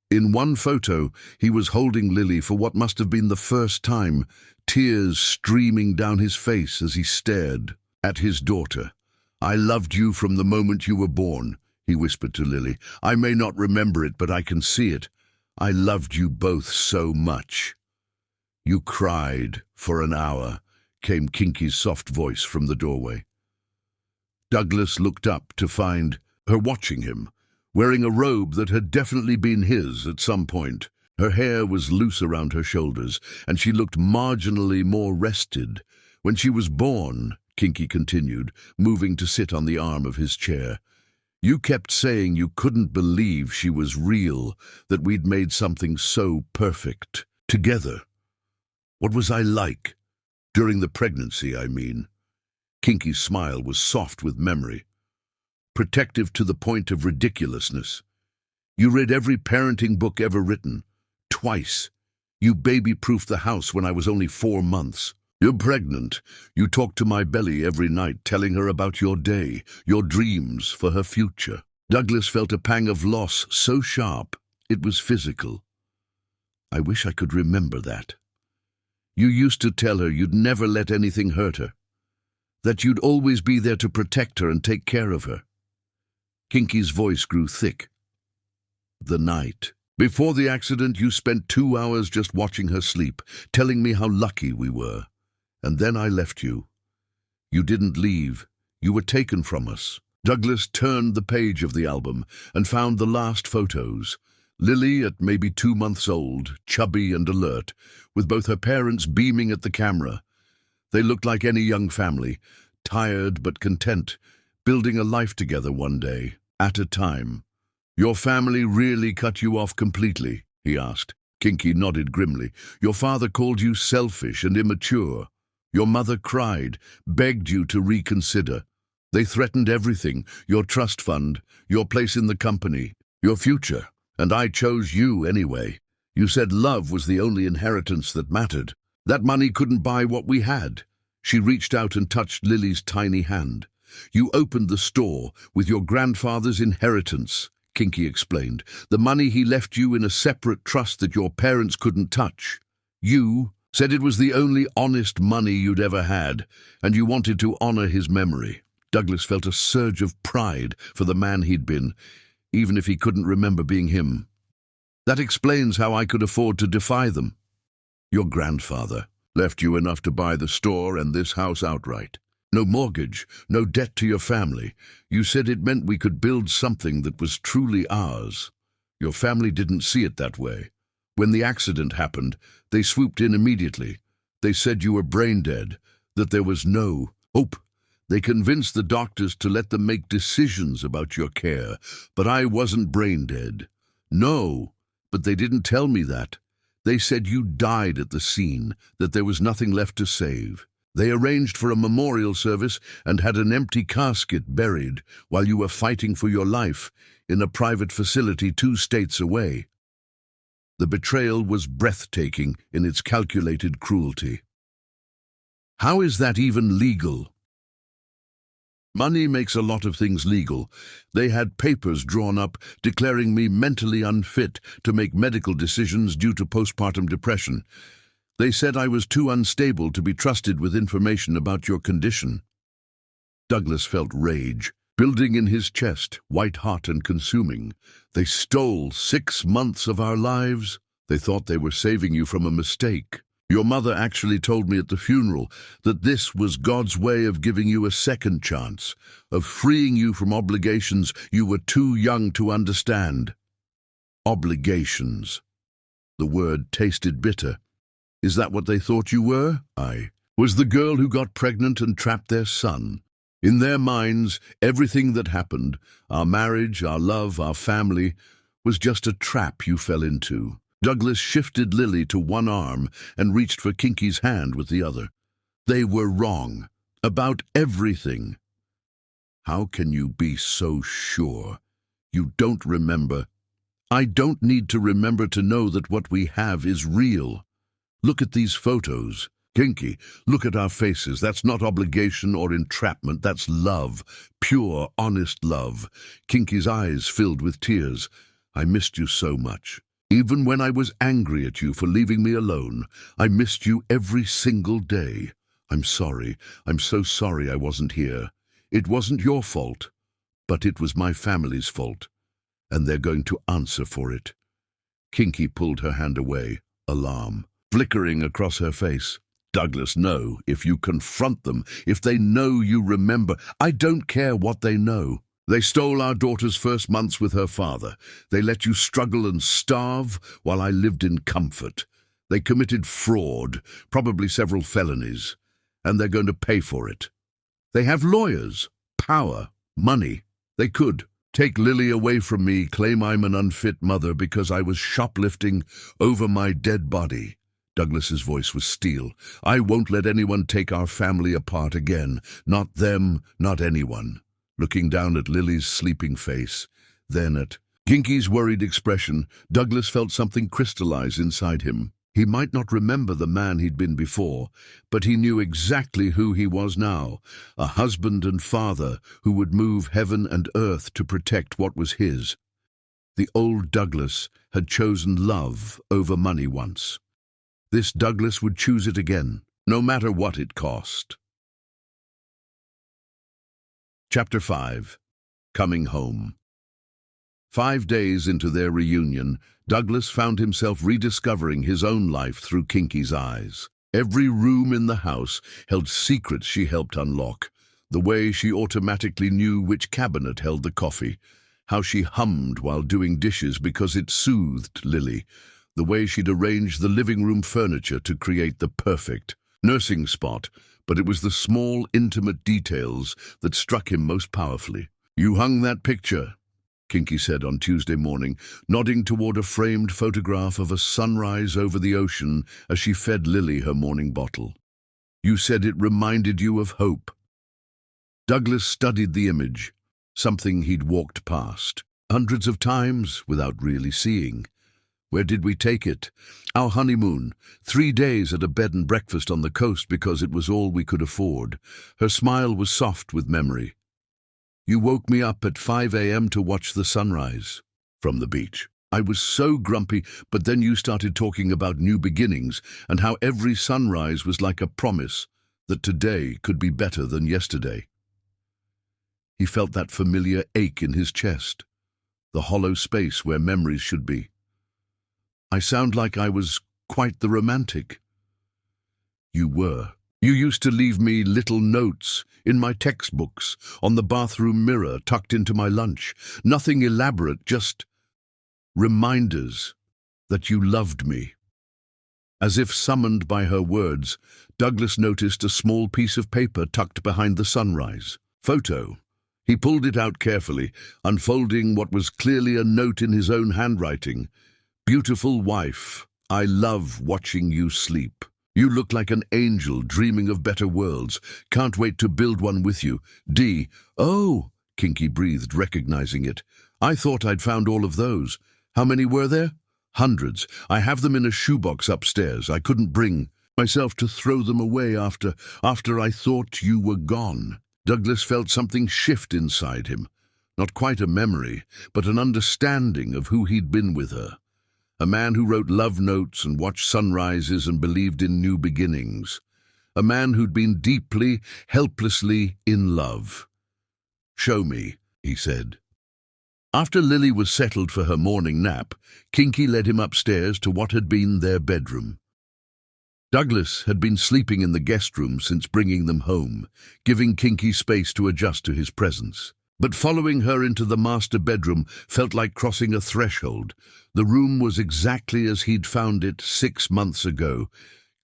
In one photo, he was holding Lily for what must have been the first time, tears streaming down his face as he stared at his daughter. "I loved you from the moment you were born," he whispered to Lily. "I may not remember it, but I can see it. I loved you both so much." "You cried for an hour," came Kinky's soft voice from the doorway. Douglas looked up to find her watching him, wearing a robe that had definitely been his at some point. Her hair was loose around her shoulders, and she looked marginally more rested. "When she was born," Kinky continued, moving to sit on the arm of his chair, "you kept saying you couldn't believe she was real, that we'd made something so perfect together. What was I like? During the pregnancy, I mean." Kinky's smile was soft with memory, protective to the point of ridiculousness. "You read every parenting book ever written. Twice. You baby-proofed the house when I was only 4 months. You're pregnant. You talk to my belly every night, telling her about your day, your dreams for her future. Douglas felt a pang of loss so sharp, it was physical. I wish I could remember that. You used to tell her you'd never let anything hurt her, that you'd always be there to protect her and take care of her. Kinky's voice grew thick. The night before the accident, you spent 2 hours just watching her sleep, telling me how lucky we were. And then I left you. You didn't leave. You were taken from us. Douglas turned the page of the album and found the last photos. Lily at maybe 2 months old, chubby and alert, with both her parents beaming at the camera. They looked like any young family, tired but content, building a life together one day, at a time. Your family really cut you off completely, he asked. Kinky nodded grimly. Your father called you selfish and immature. Your mother cried, begged you to reconsider. They threatened everything, your trust fund, your place in the company, your future. And I chose you anyway. You said love was the only inheritance that mattered. That money couldn't buy what we had. She reached out and touched Lily's tiny hand. You opened the store with your grandfather's inheritance, Kinky explained. The money he left you in a separate trust that your parents couldn't touch. You said it was the only honest money you'd ever had, and you wanted to honor his memory. Douglas felt a surge of pride for the man he'd been, even if he couldn't remember being him. That explains how I could afford to defy them. Your grandfather left you enough to buy the store and this house outright. No mortgage, no debt to your family. You said it meant we could build something that was truly ours. Your family didn't see it that way. When the accident happened, they swooped in immediately. They said you were brain dead, that there was no hope. They convinced the doctors to let them make decisions about your care, but I wasn't brain dead. No, but they didn't tell me that. They said you died at the scene, that there was nothing left to save. They arranged for a memorial service and had an empty casket buried while you were fighting for your life in a private facility 2 states away. The betrayal was breathtaking in its calculated cruelty. How is that even legal? Money makes a lot of things legal. They had papers drawn up declaring me mentally unfit to make medical decisions due to postpartum depression. They said I was too unstable to be trusted with information about your condition. Douglas felt rage building in his chest, white hot and consuming. They stole 6 months of our lives. They thought they were saving you from a mistake. Your mother actually told me at the funeral that this was God's way of giving you a second chance, of freeing you from obligations you were too young to understand. Obligations. The word tasted bitter. Is that what they thought you were? I was the girl who got pregnant and trapped their son. In their minds, everything that happened, our marriage, our love, our family, was just a trap you fell into. Douglas shifted Lily to one arm and reached for Kinky's hand with the other. They were wrong. About everything. How can you be so sure? You don't remember. I don't need to remember to know that what we have is real. Look at these photos. Kinky, look at our faces. That's not obligation or entrapment. That's love. Pure, honest love. Kinky's eyes filled with tears. I missed you so much. Even when I was angry at you for leaving me alone, I missed you every single day. I'm sorry. I'm so sorry I wasn't here. It wasn't your fault, but it was my family's fault, and they're going to answer for it. Kinky pulled her hand away, alarm flickering across her face. Douglas, no. If you confront them, if they know you remember, I don't care what they know. They stole our daughter's first months with her father. They let you struggle and starve while I lived in comfort. They committed fraud, probably several felonies, and they're going to pay for it. They have lawyers, power, money. They could take Lily away from me, claim I'm an unfit mother because I was shoplifting over my dead body. Douglas's voice was steel. I won't let anyone take our family apart again. Not them, not anyone. Looking down at Lily's sleeping face, then at Kinky's worried expression, Douglas felt something crystallize inside him. He might not remember the man he'd been before, but he knew exactly who he was now, a husband and father who would move heaven and earth to protect what was his. The old Douglas had chosen love over money once. This Douglas would choose it again, no matter what it cost. Chapter 5. Coming Home. 5 days into their reunion, Douglas found himself rediscovering his own life through Kinky's eyes. Every room in the house held secrets she helped unlock. The way she automatically knew which cabinet held the coffee, how she hummed while doing dishes because it soothed Lily, the way she'd arranged the living room furniture to create the perfect nursing spot, but it was the small, intimate details that struck him most powerfully. "You hung that picture," Kinky said on Tuesday morning, nodding toward a framed photograph of a sunrise over the ocean as she fed Lily her morning bottle. "You said it reminded you of hope." Douglas studied the image, something he'd walked past hundreds of times without really seeing. "Where did we take it?" "Our honeymoon. 3 days at a bed and breakfast on the coast because it was all we could afford." Her smile was soft with memory. "You woke me up at 5 a.m. to watch the sunrise from the beach. I was so grumpy, but then you started talking about new beginnings and how every sunrise was like a promise that today could be better than yesterday." He felt that familiar ache in his chest, the hollow space where memories should be. "I sound like I was quite the romantic." "You were. You used to leave me little notes in my textbooks, on the bathroom mirror, tucked into my lunch. Nothing elaborate, just reminders that you loved me." As if summoned by her words, Douglas noticed a small piece of paper tucked behind the sunrise photo. He pulled it out carefully, unfolding what was clearly a note in his own handwriting. "Beautiful wife, I love watching you sleep. You look like an angel dreaming of better worlds. Can't wait to build one with you. D." "Oh," Kinky breathed, recognizing it. "I thought I'd found all of those. How many were there?" "Hundreds. I have them in a shoebox upstairs. I couldn't bring myself to throw them away after I thought you were gone." Douglas felt something shift inside him. Not quite a memory, but an understanding of who he'd been with her. A man who wrote love notes and watched sunrises and believed in new beginnings. A man who'd been deeply, helplessly in love. "Show me," he said. After Lily was settled for her morning nap, Kinky led him upstairs to what had been their bedroom. Douglas had been sleeping in the guest room since bringing them home, giving Kinky space to adjust to his presence. But following her into the master bedroom felt like crossing a threshold. The room was exactly as he'd found it 6 months ago.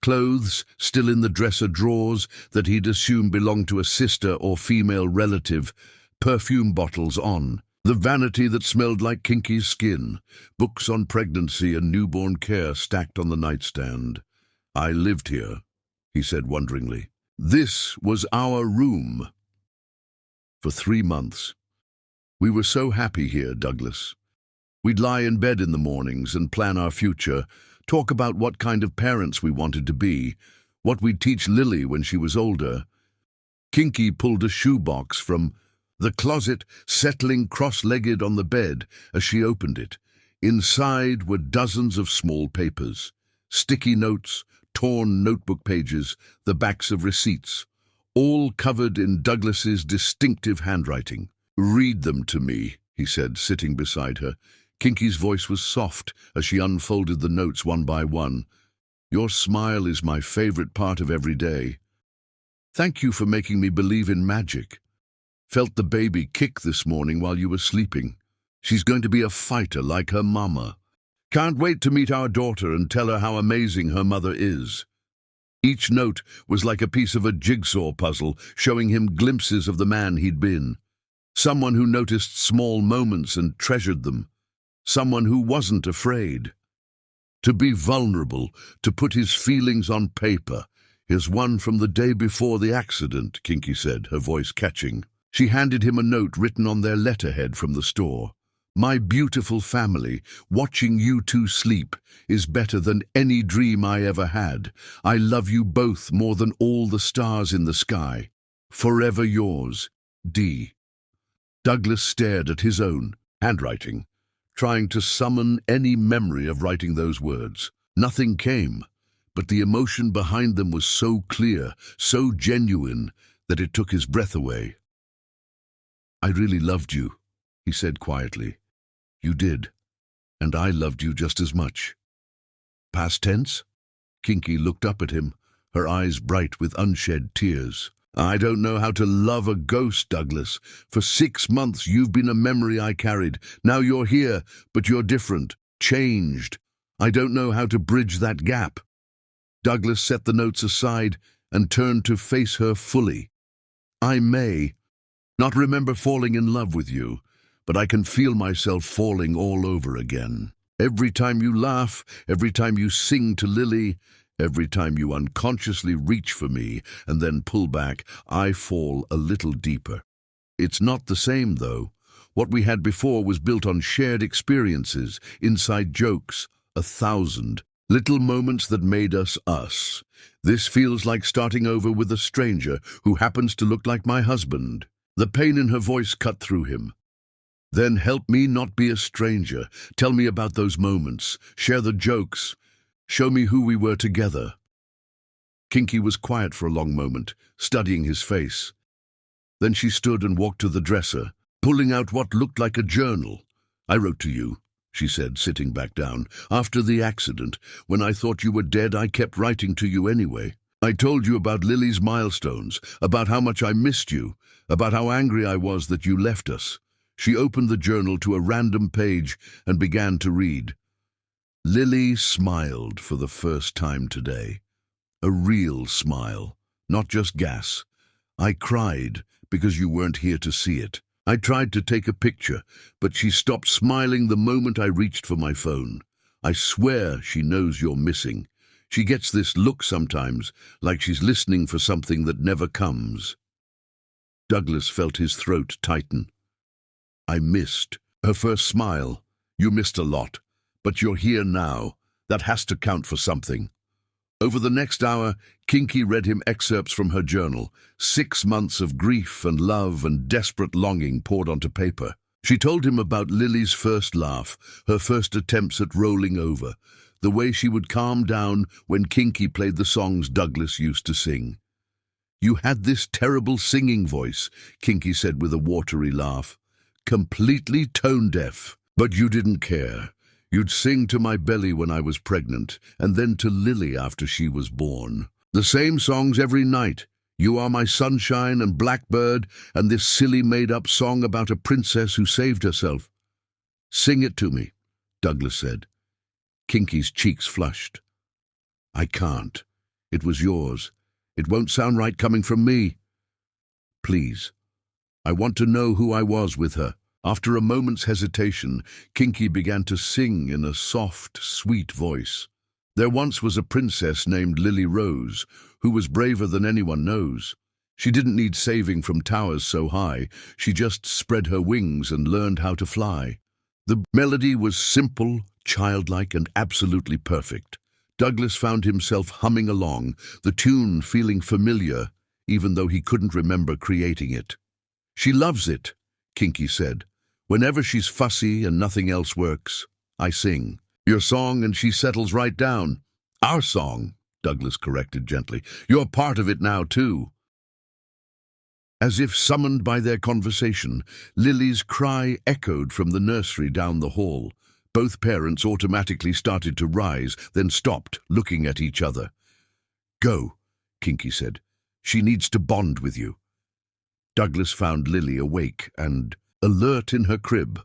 Clothes still in the dresser drawers that he'd assumed belonged to a sister or female relative. Perfume bottles on. The vanity that smelled like Kinky's skin. Books on pregnancy and newborn care stacked on the nightstand. "I lived here," he said wonderingly. "This was our room. For 3 months. We were so happy here, Douglas. We'd lie in bed in the mornings and plan our future, talk about what kind of parents we wanted to be, what we'd teach Lily when she was older." Kinky pulled a shoebox from the closet, settling cross-legged on the bed as she opened it. Inside were dozens of small papers, sticky notes, torn notebook pages, the backs of receipts, all covered in Douglas's distinctive handwriting. "Read them to me," he said, sitting beside her. Kinky's voice was soft as she unfolded the notes one by one. "Your smile is my favorite part of every day. Thank you for making me believe in magic. Felt the baby kick this morning while you were sleeping. She's going to be a fighter like her mama. Can't wait to meet our daughter and tell her how amazing her mother is." Each note was like a piece of a jigsaw puzzle, showing him glimpses of the man he'd been. Someone who noticed small moments and treasured them. Someone who wasn't afraid. To be vulnerable, to put his feelings on paper. "Here's one from the day before the accident," Kinky said, her voice catching. She handed him a note written on their letterhead from the store. My beautiful family, watching you two sleep is better than any dream I ever had. I love you both more than all the stars in the sky. Forever yours, D. Douglas stared at his own handwriting, trying to summon any memory of writing those words. Nothing came, but the emotion behind them was so clear, so genuine, that it took his breath away. I really loved you, he said quietly. You did, and I loved you just as much. Past tense? Kinky looked up at him, her eyes bright with unshed tears. I don't know how to love a ghost, Douglas. For 6 months you've been a memory I carried. Now you're here, but you're different, changed. I don't know how to bridge that gap. Douglas set the notes aside and turned to face her fully. I may not remember falling in love with you, but I can feel myself falling all over again. Every time you laugh, every time you sing to Lily, every time you unconsciously reach for me and then pull back, I fall a little deeper. It's not the same, though. What we had before was built on shared experiences, inside jokes, 1,000 little moments that made us us. This feels like starting over with a stranger who happens to look like my husband. The pain in her voice cut through him. Then help me not be a stranger. Tell me about those moments. Share the jokes. Show me who we were together. Kinky was quiet for a long moment, studying his face. Then she stood and walked to the dresser, pulling out what looked like a journal. I wrote to you, she said, sitting back down. After the accident, when I thought you were dead, I kept writing to you anyway. I told you about Lily's milestones, about how much I missed you, about how angry I was that you left us. She opened the journal to a random page and began to read. Lily smiled for the first time today. A real smile, not just gas. I cried because you weren't here to see it. I tried to take a picture, but she stopped smiling the moment I reached for my phone. I swear she knows you're missing. She gets this look sometimes, like she's listening for something that never comes. Douglas felt his throat tighten. I missed her first smile. You missed a lot, but you're here now. That has to count for something. Over the next hour, Kinky read him excerpts from her journal. 6 months of grief and love and desperate longing poured onto paper. She told him about Lily's first laugh, her first attempts at rolling over, the way she would calm down when Kinky played the songs Douglas used to sing. You had this terrible singing voice, Kinky said with a watery laugh. Completely tone-deaf, but you didn't care. You'd sing to my belly when I was pregnant, and then to Lily after she was born. The same songs every night. You Are My Sunshine and Blackbird, and this silly made-up song about a princess who saved herself. Sing it to me, Douglas said. Kinky's cheeks flushed. I can't. It was yours. It won't sound right coming from me. Please. I want to know who I was with her. After a moment's hesitation, Kinky began to sing in a soft, sweet voice. There once was a princess named Lily Rose, who was braver than anyone knows. She didn't need saving from towers so high. She just spread her wings and learned how to fly. The melody was simple, childlike, and absolutely perfect. Douglas found himself humming along, the tune feeling familiar, even though he couldn't remember creating it. She loves it, Kinky said. Whenever she's fussy and nothing else works, I sing. Your song and she settles right down. Our song, Douglas corrected gently. You're part of it now, too. As if summoned by their conversation, Lily's cry echoed from the nursery down the hall. Both parents automatically started to rise, then stopped, looking at each other. Go, Kinky said. She needs to bond with you. Douglas found Lily awake and alert in her crib,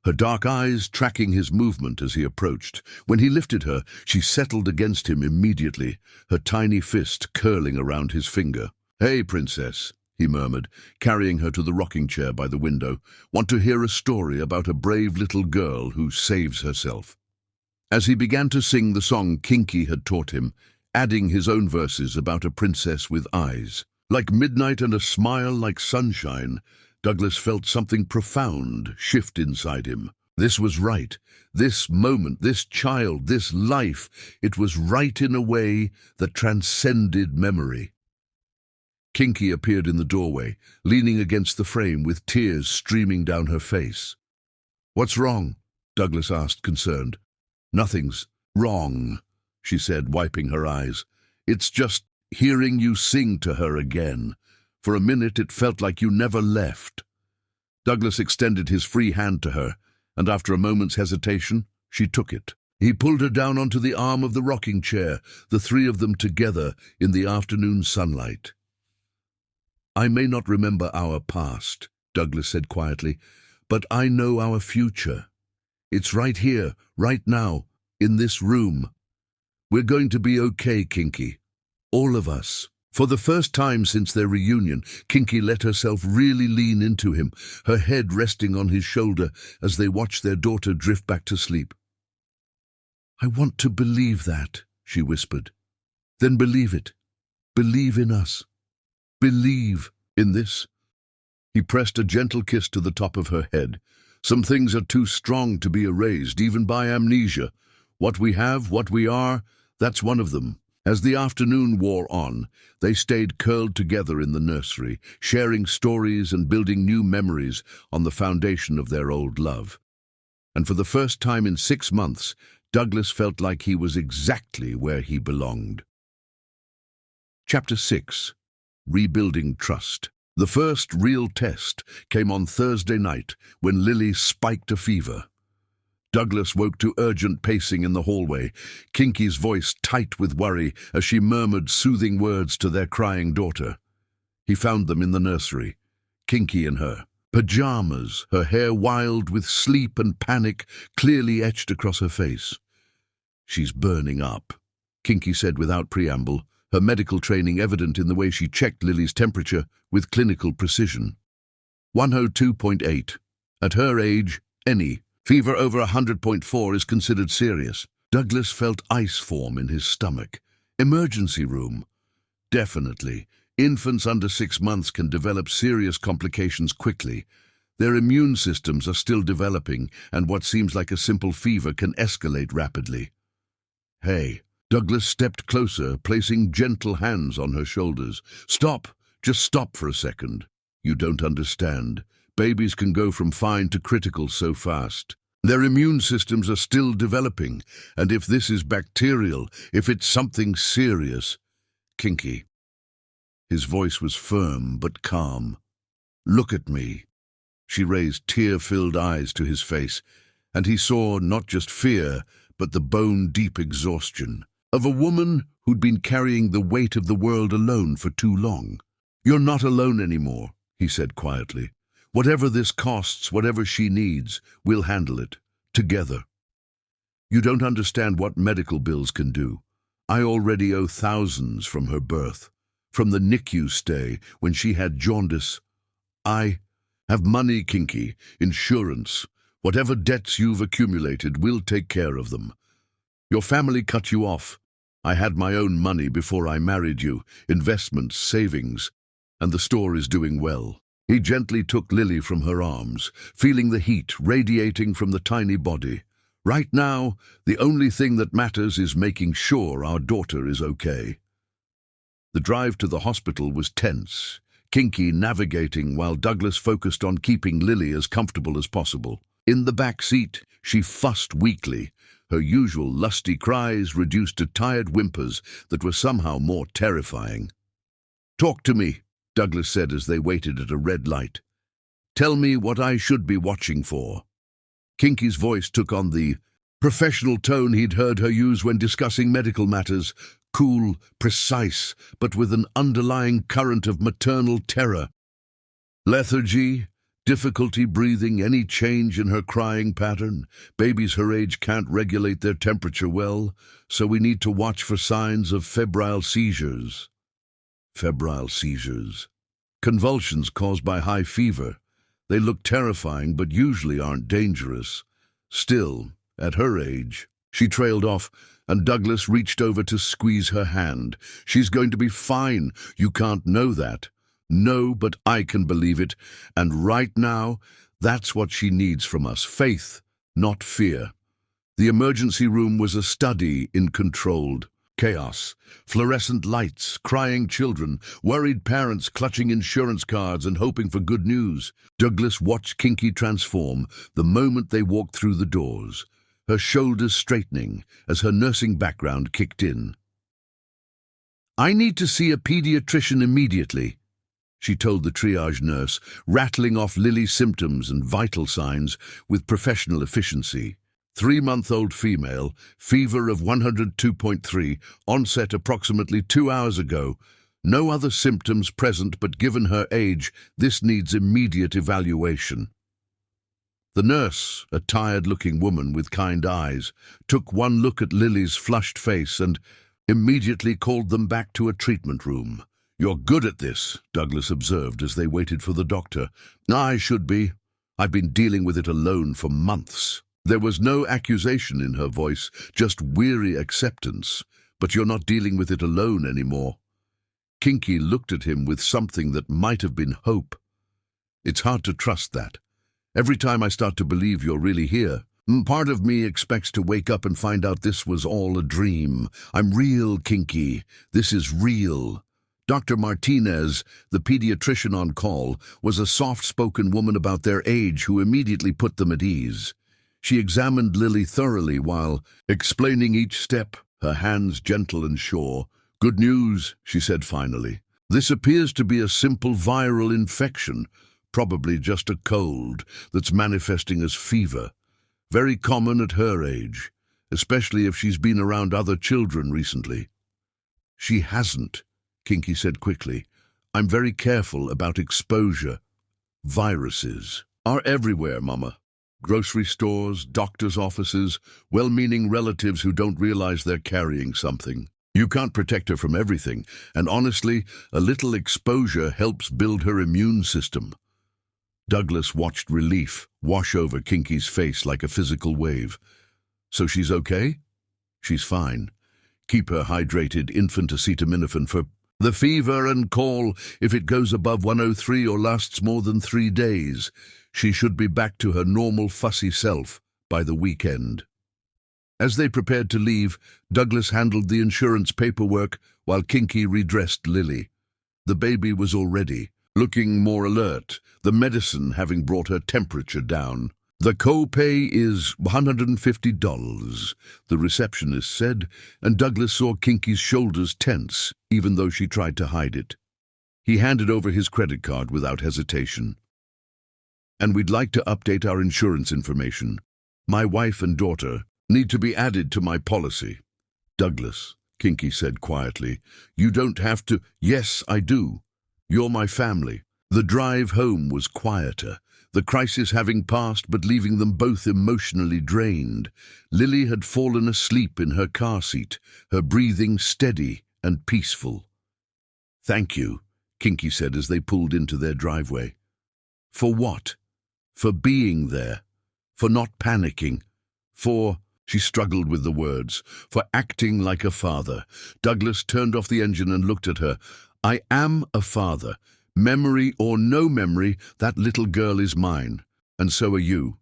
her dark eyes tracking his movement as he approached. When he lifted her, she settled against him immediately, her tiny fist curling around his finger. Hey, princess, he murmured, carrying her to the rocking chair by the window. Want to hear a story about a brave little girl who saves herself? As he began to sing the song Kinky had taught him, adding his own verses about a princess with eyes. Like midnight and a smile like sunshine, Douglas felt something profound shift inside him. This was right. This moment, this child, this life, it was right in a way that transcended memory. Kinky appeared in the doorway, leaning against the frame with tears streaming down her face. "What's wrong?" Douglas asked, concerned. "Nothing's wrong," she said, wiping her eyes. "It's just hearing you sing to her again. For a minute it felt like you never left." Douglas extended his free hand to her, and after a moment's hesitation, she took it. He pulled her down onto the arm of the rocking chair, the three of them together in the afternoon sunlight. "I may not remember our past," Douglas said quietly, "but I know our future. It's right here, right now, in this room. We're going to be okay, Kinky. All of us." For the first time since their reunion, Kinky let herself really lean into him, her head resting on his shoulder as they watched their daughter drift back to sleep. "I want to believe that," she whispered. "Then believe it. Believe in us. Believe in this." He pressed a gentle kiss to the top of her head. "Some things are too strong to be erased, even by amnesia. What we have, what we are, that's one of them." As the afternoon wore on, they stayed curled together in the nursery, sharing stories and building new memories on the foundation of their old love. And for the first time in 6 months, Douglas felt like he was exactly where he belonged. Chapter 6. Rebuilding Trust. The first real test came on Thursday night when Lily spiked a fever. Douglas woke to urgent pacing in the hallway, Kinky's voice tight with worry as she murmured soothing words to their crying daughter. He found them in the nursery, Kinky in her pajamas, her hair wild with sleep and panic clearly etched across her face. "She's burning up," Kinky said without preamble, her medical training evident in the way she checked Lily's temperature with clinical precision. 102.8. At her age, any fever over 100.4 is considered serious. Douglas felt ice form in his stomach. Emergency room. Definitely. Infants under 6 months can develop serious complications quickly. Their immune systems are still developing, and what seems like a simple fever can escalate rapidly. "Hey." Douglas stepped closer, placing gentle hands on her shoulders. "Stop. Just stop for a second. You don't understand. Babies can go from fine to critical so fast. Their immune systems are still developing, and if this is bacterial, if it's something serious—" "Kinky." His voice was firm but calm. "Look at me." She raised tear-filled eyes to his face, and he saw not just fear, but the bone-deep exhaustion of a woman who'd been carrying the weight of the world alone for too long. "You're not alone anymore," he said quietly. "Whatever this costs, whatever she needs, we'll handle it. Together. You don't understand what medical bills can do. I already owe thousands from her birth, from the NICU stay when she had jaundice. I have money, Kinky, insurance. Whatever debts you've accumulated, we'll take care of them. Your family cut you off. I had my own money before I married you, investments, savings, and the store is doing well." He gently took Lily from her arms, feeling the heat radiating from the tiny body. "Right now, the only thing that matters is making sure our daughter is okay." The drive to the hospital was tense, Kinky navigating while Douglas focused on keeping Lily as comfortable as possible. In the back seat, she fussed weakly, her usual lusty cries reduced to tired whimpers that were somehow more terrifying. "Talk to me," Douglas said as they waited at a red light. "Tell me what I should be watching for." Kinky's voice took on the professional tone he'd heard her use when discussing medical matters, cool, precise, but with an underlying current of maternal terror. "Lethargy, difficulty breathing, any change in her crying pattern. Babies her age can't regulate their temperature well, so we need to watch for signs of febrile seizures." Febrile seizures. Convulsions caused by high fever. They look terrifying but usually aren't dangerous. Still, at her age, she trailed off, and Douglas reached over to squeeze her hand. "She's going to be fine. You can't know that." "No, but I can believe it. And right now, that's what she needs from us. Faith, not fear. The emergency room was a study in controlled chaos. Fluorescent lights, crying children, worried parents clutching insurance cards and hoping for good news. Douglas watched Kinky transform the moment they walked through the doors, her shoulders straightening as her nursing background kicked in. "I need to see a pediatrician immediately," she told the triage nurse, rattling off Lily's symptoms and vital signs with professional efficiency. 3-month-old female, fever of 102.3, onset approximately 2 hours ago. No other symptoms present, but given her age, this needs immediate evaluation. The nurse, a tired-looking woman with kind eyes, took one look at Lily's flushed face and immediately called them back to a treatment room. "You're good at this," Douglas observed as they waited for the doctor. "I should be. I've been dealing with it alone for months." There was no accusation in her voice, just weary acceptance. "But you're not dealing with it alone anymore." Kinky looked at him with something that might have been hope. "It's hard to trust that. Every time I start to believe you're really here, part of me expects to wake up and find out this was all a dream. I'm real, Kinky. This is real." Dr. Martinez, the pediatrician on call, was a soft-spoken woman about their age who immediately put them at ease. She examined Lily thoroughly while explaining each step, her hands gentle and sure. "Good news," she said finally. "This appears to be a simple viral infection, probably just a cold that's manifesting as fever. Very common at her age, especially if she's been around other children recently." "She hasn't," Kinky said quickly. "I'm very careful about exposure. Viruses are everywhere, Mama. Grocery stores, doctors' offices, well-meaning relatives who don't realize they're carrying something. You can't protect her from everything, and honestly, a little exposure helps build her immune system." Douglas watched relief wash over Kinky's face like a physical wave. "So she's okay?" "She's fine. Keep her hydrated, infant acetaminophen for the fever, and call if it goes above 103 or lasts more than 3 days. She should be back to her normal fussy self by the weekend." As they prepared to leave, Douglas handled the insurance paperwork while Kinky redressed Lily. The baby was already looking more alert, the medicine having brought her temperature down. "The co-pay is $150, the receptionist said, and Douglas saw Kinky's shoulders tense, even though she tried to hide it. He handed over his credit card without hesitation. "And we'd like to update our insurance information. My wife and daughter need to be added to my policy." "Douglas," Kinky said quietly, "you don't have to." "Yes, I do. You're my family." The drive home was quieter, the crisis having passed but leaving them both emotionally drained. Lily had fallen asleep in her car seat, her breathing steady and peaceful. "Thank you," Kinky said as they pulled into their driveway. "For what?" "For being there. For not panicking. For—" she struggled with the words. "For acting like a father." Douglas turned off the engine and looked at her. "I am a father. Memory or no memory, that little girl is mine. And so are you."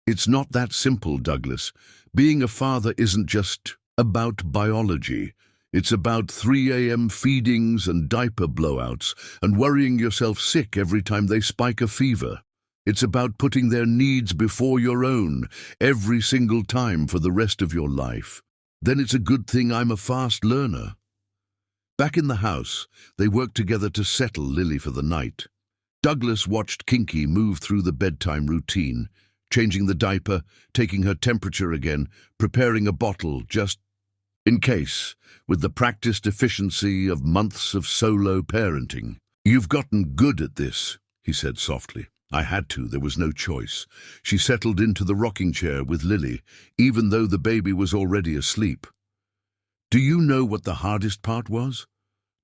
"It's not that simple, Douglas. Being a father isn't just about biology. It's about 3 a.m. feedings and diaper blowouts and worrying yourself sick every time they spike a fever. It's about putting their needs before your own every single time for the rest of your life. Then it's a good thing I'm a fast learner." Back in the house, they worked together to settle Lily for the night. Douglas watched Kinky move through the bedtime routine, changing the diaper, taking her temperature again, preparing a bottle just in case, with the practiced efficiency of months of solo parenting. "You've gotten good at this," he said softly. "I had to, there was no choice." She settled into the rocking chair with Lily, even though the baby was already asleep. "Do you know what the hardest part was?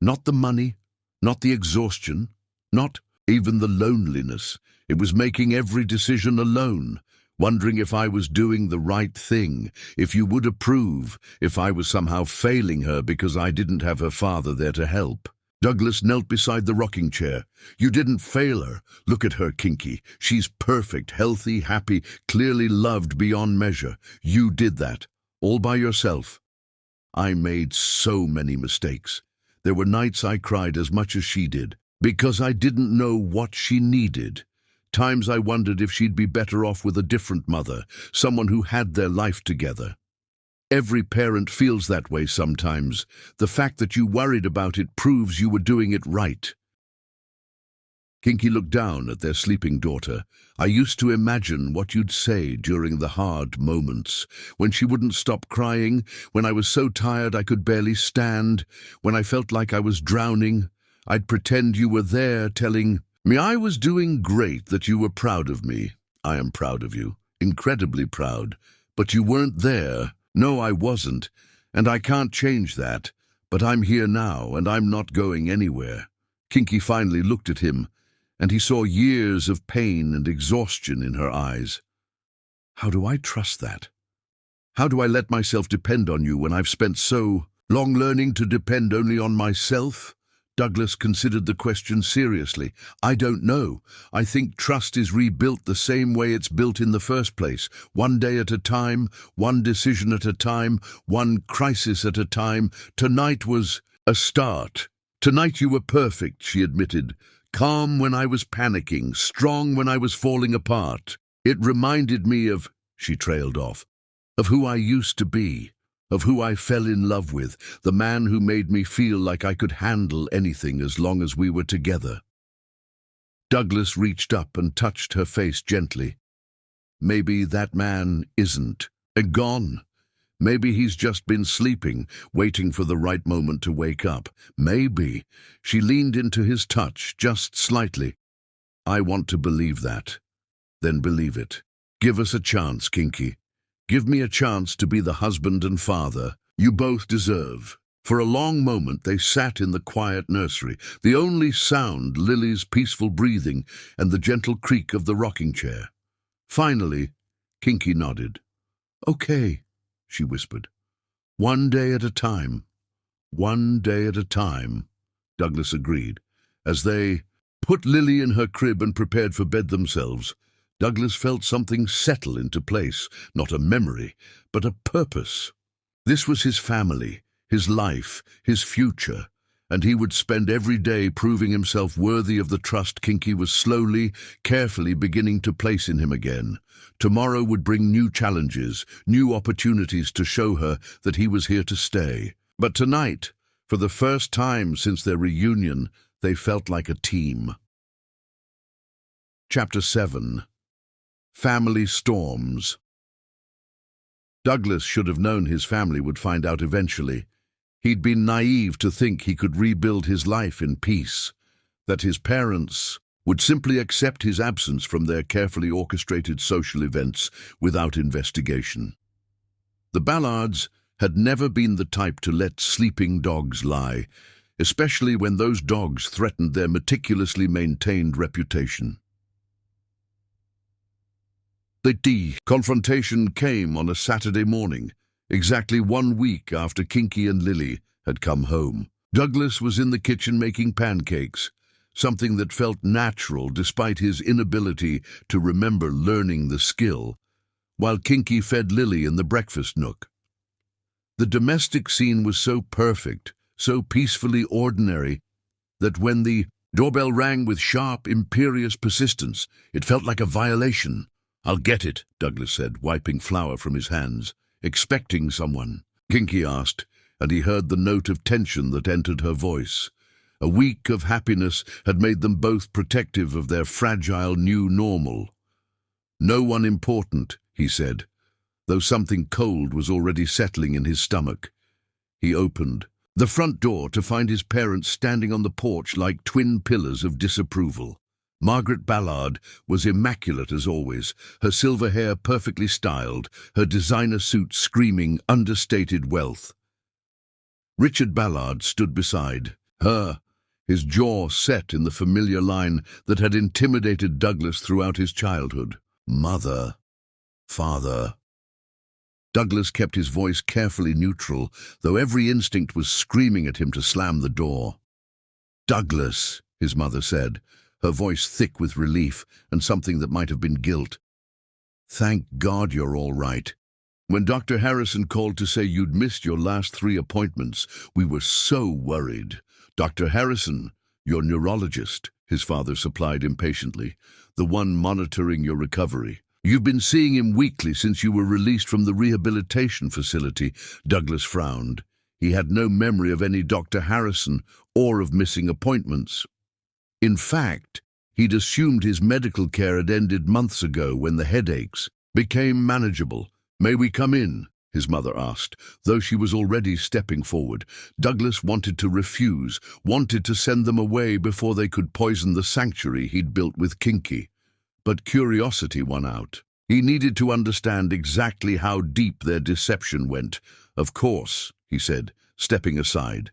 Not the money, not the exhaustion, not even the loneliness. It was making every decision alone, wondering if I was doing the right thing, if you would approve, if I was somehow failing her because I didn't have her father there to help." Douglas knelt beside the rocking chair. You didn't fail her. Look at her, Kinky. She's perfect, healthy, happy, clearly loved beyond measure. You did that, all by yourself. I made so many mistakes. There were nights I cried as much as she did, because I didn't know what she needed. Times I wondered if she'd be better off with a different mother, someone who had their life together. Every parent feels that way sometimes. The fact that you worried about it proves you were doing it right. Kinky looked down at their sleeping daughter. I used to imagine what you'd say during the hard moments, when she wouldn't stop crying, when I was so tired I could barely stand, when I felt like I was drowning. I'd pretend you were there telling me I was doing great, that you were proud of me. I am proud of you, incredibly proud. But you weren't there. No, I wasn't, and I can't change that. But I'm here now, and I'm not going anywhere. Kinky finally looked at him, and he saw years of pain and exhaustion in her eyes. How do I trust that? How do I let myself depend on you when I've spent so long learning to depend only on myself? Douglas considered the question seriously. I don't know. I think trust is rebuilt the same way it's built in the first place. One day at a time, one decision at a time, one crisis at a time. Tonight was a start. Tonight you were perfect, she admitted. Calm when I was panicking, strong when I was falling apart. It reminded me of, she trailed off, of who I used to be. Of who I fell in love with, the man who made me feel like I could handle anything as long as we were together. Douglas reached up and touched her face gently. Maybe that man isn't gone. Maybe he's just been sleeping, waiting for the right moment to wake up. Maybe. She leaned into his touch, just slightly. I want to believe that. Then believe it. Give us a chance, Kinky. Give me a chance to be the husband and father you both deserve. For a long moment they sat in the quiet nursery, the only sound Lily's peaceful breathing and the gentle creak of the rocking chair. Finally, Kinky nodded. Okay, she whispered. One day at a time. One day at a time, Douglas agreed. As they put Lily in her crib and prepared for bed themselves, Douglas felt something settle into place, not a memory, but a purpose. This was his family, his life, his future, and he would spend every day proving himself worthy of the trust Kinky was slowly, carefully beginning to place in him again. Tomorrow would bring new challenges, new opportunities to show her that he was here to stay. But tonight, for the first time since their reunion, they felt like a team. Chapter 7. Family Storms. Douglas should have known his family would find out eventually. He'd been naive to think he could rebuild his life in peace, that his parents would simply accept his absence from their carefully orchestrated social events without investigation. The Ballards had never been the type to let sleeping dogs lie, especially when those dogs threatened their meticulously maintained reputation. The confrontation came on a Saturday morning, exactly 1 week after Kinky and Lily had come home. Douglas was in the kitchen making pancakes, something that felt natural despite his inability to remember learning the skill, while Kinky fed Lily in the breakfast nook. The domestic scene was so perfect, so peacefully ordinary, that when the doorbell rang with sharp, imperious persistence, it felt like a violation. I'll get it, Douglas said, wiping flour from his hands. Expecting someone? Kinky asked, and he heard the note of tension that entered her voice. A week of happiness had made them both protective of their fragile new normal. No one important, he said, though something cold was already settling in his stomach. He opened the front door to find his parents standing on the porch like twin pillars of disapproval. Margaret Ballard was immaculate as always, her silver hair perfectly styled, her designer suit screaming understated wealth. Richard Ballard stood beside her, his jaw set in the familiar line that had intimidated Douglas throughout his childhood. Mother, father. Douglas kept his voice carefully neutral, though every instinct was screaming at him to slam the door. Douglas, his mother said, her voice thick with relief and something that might have been guilt. Thank God you're all right. When Dr. Harrison called to say you'd missed your last 3 appointments, we were so worried. Dr. Harrison, your neurologist, his father supplied impatiently, the one monitoring your recovery. You've been seeing him weekly since you were released from the rehabilitation facility. Douglas frowned. He had no memory of any Dr. Harrison or of missing appointments. In fact, he'd assumed his medical care had ended months ago when the headaches became manageable. May we come in? His mother asked, though she was already stepping forward. Douglas wanted to refuse, wanted to send them away before they could poison the sanctuary he'd built with Kinky. But curiosity won out. He needed to understand exactly how deep their deception went. Of course, he said, stepping aside.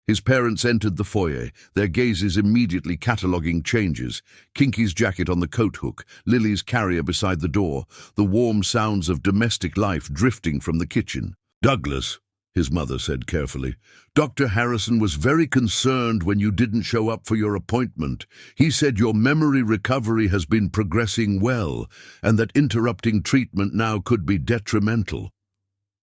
His parents entered the foyer, their gazes immediately cataloguing changes. Kinky's jacket on the coat hook, Lily's carrier beside the door, the warm sounds of domestic life drifting from the kitchen. Douglas, his mother said carefully, Dr. Harrison was very concerned when you didn't show up for your appointment. He said your memory recovery has been progressing well, and that interrupting treatment now could be detrimental.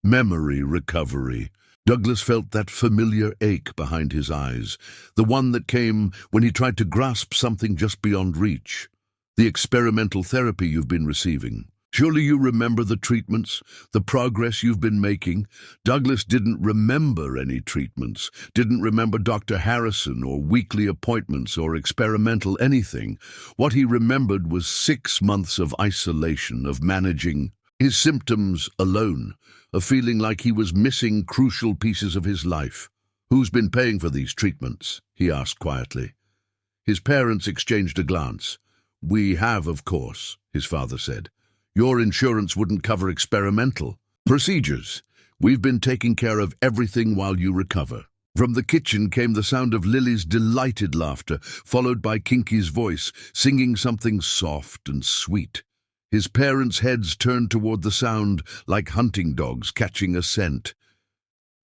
Memory recovery. Douglas felt that familiar ache behind his eyes, the one that came when he tried to grasp something just beyond reach. The experimental therapy you've been receiving. Surely you remember the treatments, the progress you've been making. Douglas didn't remember any treatments, didn't remember Dr. Harrison or weekly appointments or experimental anything. What he remembered was 6 months of isolation, of managing his symptoms alone, of feeling like he was missing crucial pieces of his life. Who's been paying for these treatments? He asked quietly. His parents exchanged a glance. We have, of course, his father said. Your insurance wouldn't cover experimental procedures. We've been taking care of everything while you recover. From the kitchen came the sound of Lily's delighted laughter, followed by Kinky's voice, singing something soft and sweet. His parents' heads turned toward the sound like hunting dogs catching a scent.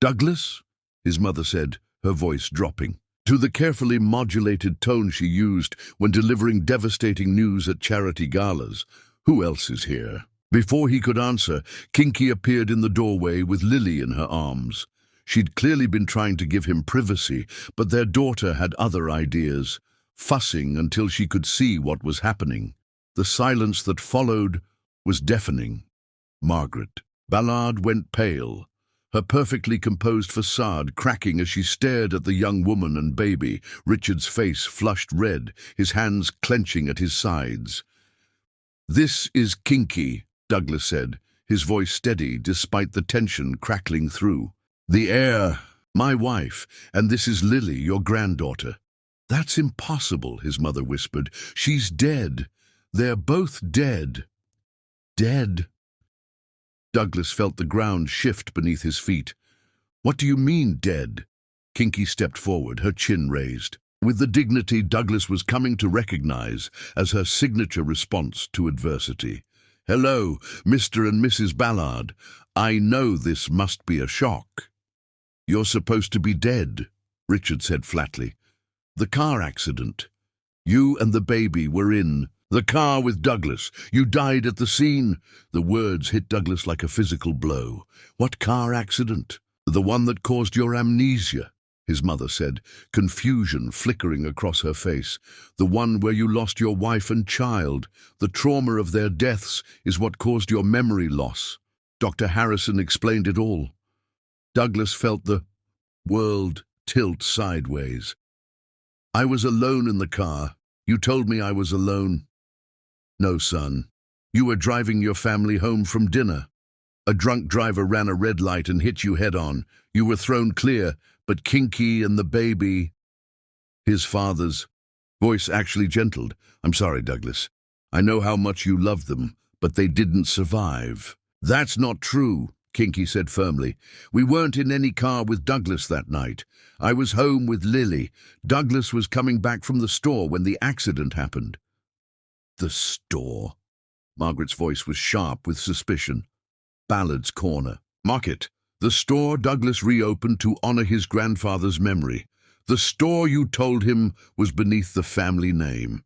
Douglas? His mother said, her voice dropping to the carefully modulated tone she used when delivering devastating news at charity galas. Who else is here? Before he could answer, Kinky appeared in the doorway with Lily in her arms. She'd clearly been trying to give him privacy, but their daughter had other ideas, fussing until she could see what was happening. The silence that followed was deafening. Margaret. Ballard went pale, her perfectly composed facade cracking as she stared at the young woman and baby, Richard's face flushed red, his hands clenching at his sides. This is Kinky, Douglas said, his voice steady despite the tension crackling through. The heir, my wife, and this is Lily, your granddaughter. That's impossible, his mother whispered. She's dead. They're both dead. Dead? Douglas felt the ground shift beneath his feet. What do you mean, dead? Kinky stepped forward, her chin raised, with the dignity Douglas was coming to recognize as her signature response to adversity. Hello, Mr. and Mrs. Ballard. I know this must be a shock. You're supposed to be dead, Richard said flatly. The car accident. You and the baby were in the car with Douglas. You died at the scene. The words hit Douglas like a physical blow. What car accident? The one that caused your amnesia, his mother said, confusion flickering across her face. The one where you lost your wife and child. The trauma of their deaths is what caused your memory loss. Dr. Harrison explained it all. Douglas felt the world tilt sideways. I was alone in the car. You told me I was alone. No, son. You were driving your family home from dinner. A drunk driver ran a red light and hit you head-on. You were thrown clear, but Kinky and the baby... His father's voice actually gentled. I'm sorry, Douglas. I know how much you loved them, but they didn't survive. That's not true, Kinky said firmly. We weren't in any car with Douglas that night. I was home with Lily. Douglas was coming back from the store when the accident happened. The store? Margaret's voice was sharp with suspicion. Ballard's Corner. Market. The store Douglas reopened to honor his grandfather's memory. The store you told him was beneath the family name.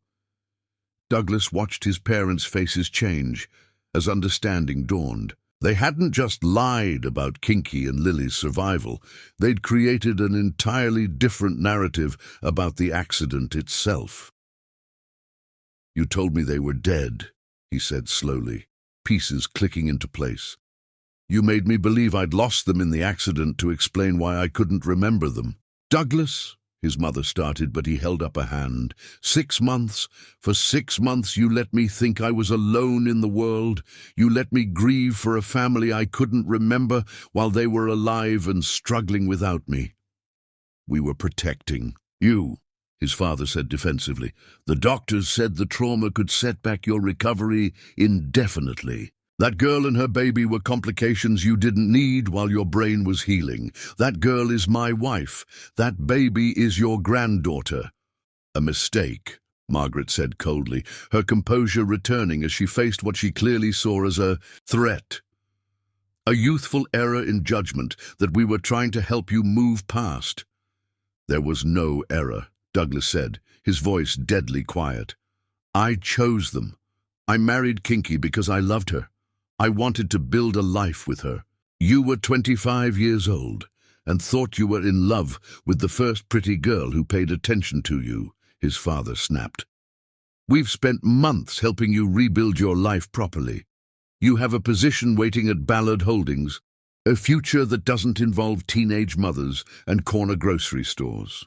Douglas watched his parents' faces change as understanding dawned. They hadn't just lied about Kinky and Lily's survival. They'd created an entirely different narrative about the accident itself. "You told me they were dead," he said slowly, pieces clicking into place. "You made me believe I'd lost them in the accident to explain why I couldn't remember them." "Douglas," his mother started, but he held up a hand. 6 months. For 6 months you let me think I was alone in the world. You let me grieve for a family I couldn't remember while they were alive and struggling without me." "We were protecting you," his father said defensively. "The doctors said the trauma could set back your recovery indefinitely. That girl and her baby were complications you didn't need while your brain was healing. That girl is my wife. That baby is your granddaughter." "A mistake," Margaret said coldly, her composure returning as she faced what she clearly saw as a threat. "A youthful error in judgment that we were trying to help you move past." "There was no error," Douglas said, his voice deadly quiet. "I chose them. I married Kinky because I loved her. I wanted to build a life with her. You were 25 years old and thought you were in love with the first pretty girl who paid attention to you," his father snapped. "We've spent months helping you rebuild your life properly. You have a position waiting at Ballard Holdings, a future that doesn't involve teenage mothers and corner grocery stores."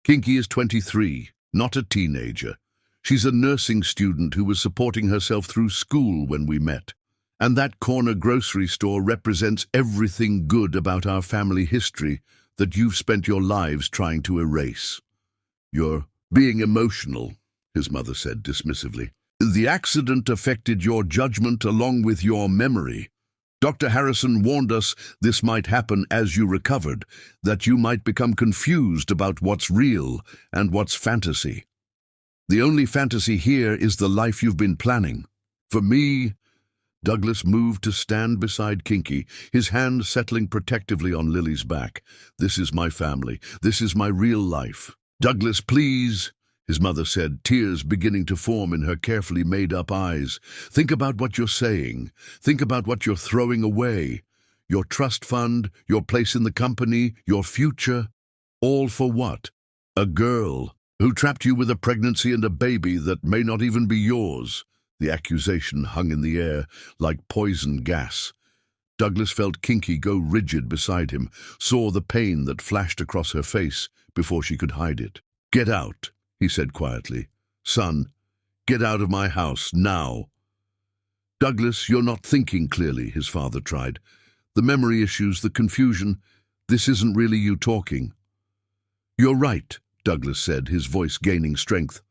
Kinky is 23, not a teenager. She's a nursing student who was supporting herself through school when we met. And that corner grocery store represents everything good about our family history that you've spent your lives trying to erase. "You're being emotional," his mother said dismissively. "The accident affected your judgment along with your memory. Dr. Harrison warned us this might happen as you recovered, that you might become confused about what's real and what's fantasy. The only fantasy here is the life you've been planning. For me," Douglas moved to stand beside Kinky, his hand settling protectively on Lily's back. "This is my family. This is my real life." "Douglas, please," his mother said, tears beginning to form in her carefully made-up eyes. "Think about what you're saying. Think about what you're throwing away. Your trust fund, your place in the company, your future. All for what? A girl who trapped you with a pregnancy and a baby that may not even be yours." The accusation hung in the air like poison gas. Douglas felt Kinky go rigid beside him, saw the pain that flashed across her face before she could hide it. "Get out," he said quietly. "Son, get out of my house, now." "Douglas, you're not thinking clearly," his father tried. "The memory issues, the confusion, this isn't really you talking." "You're right," Douglas said, his voice gaining strength.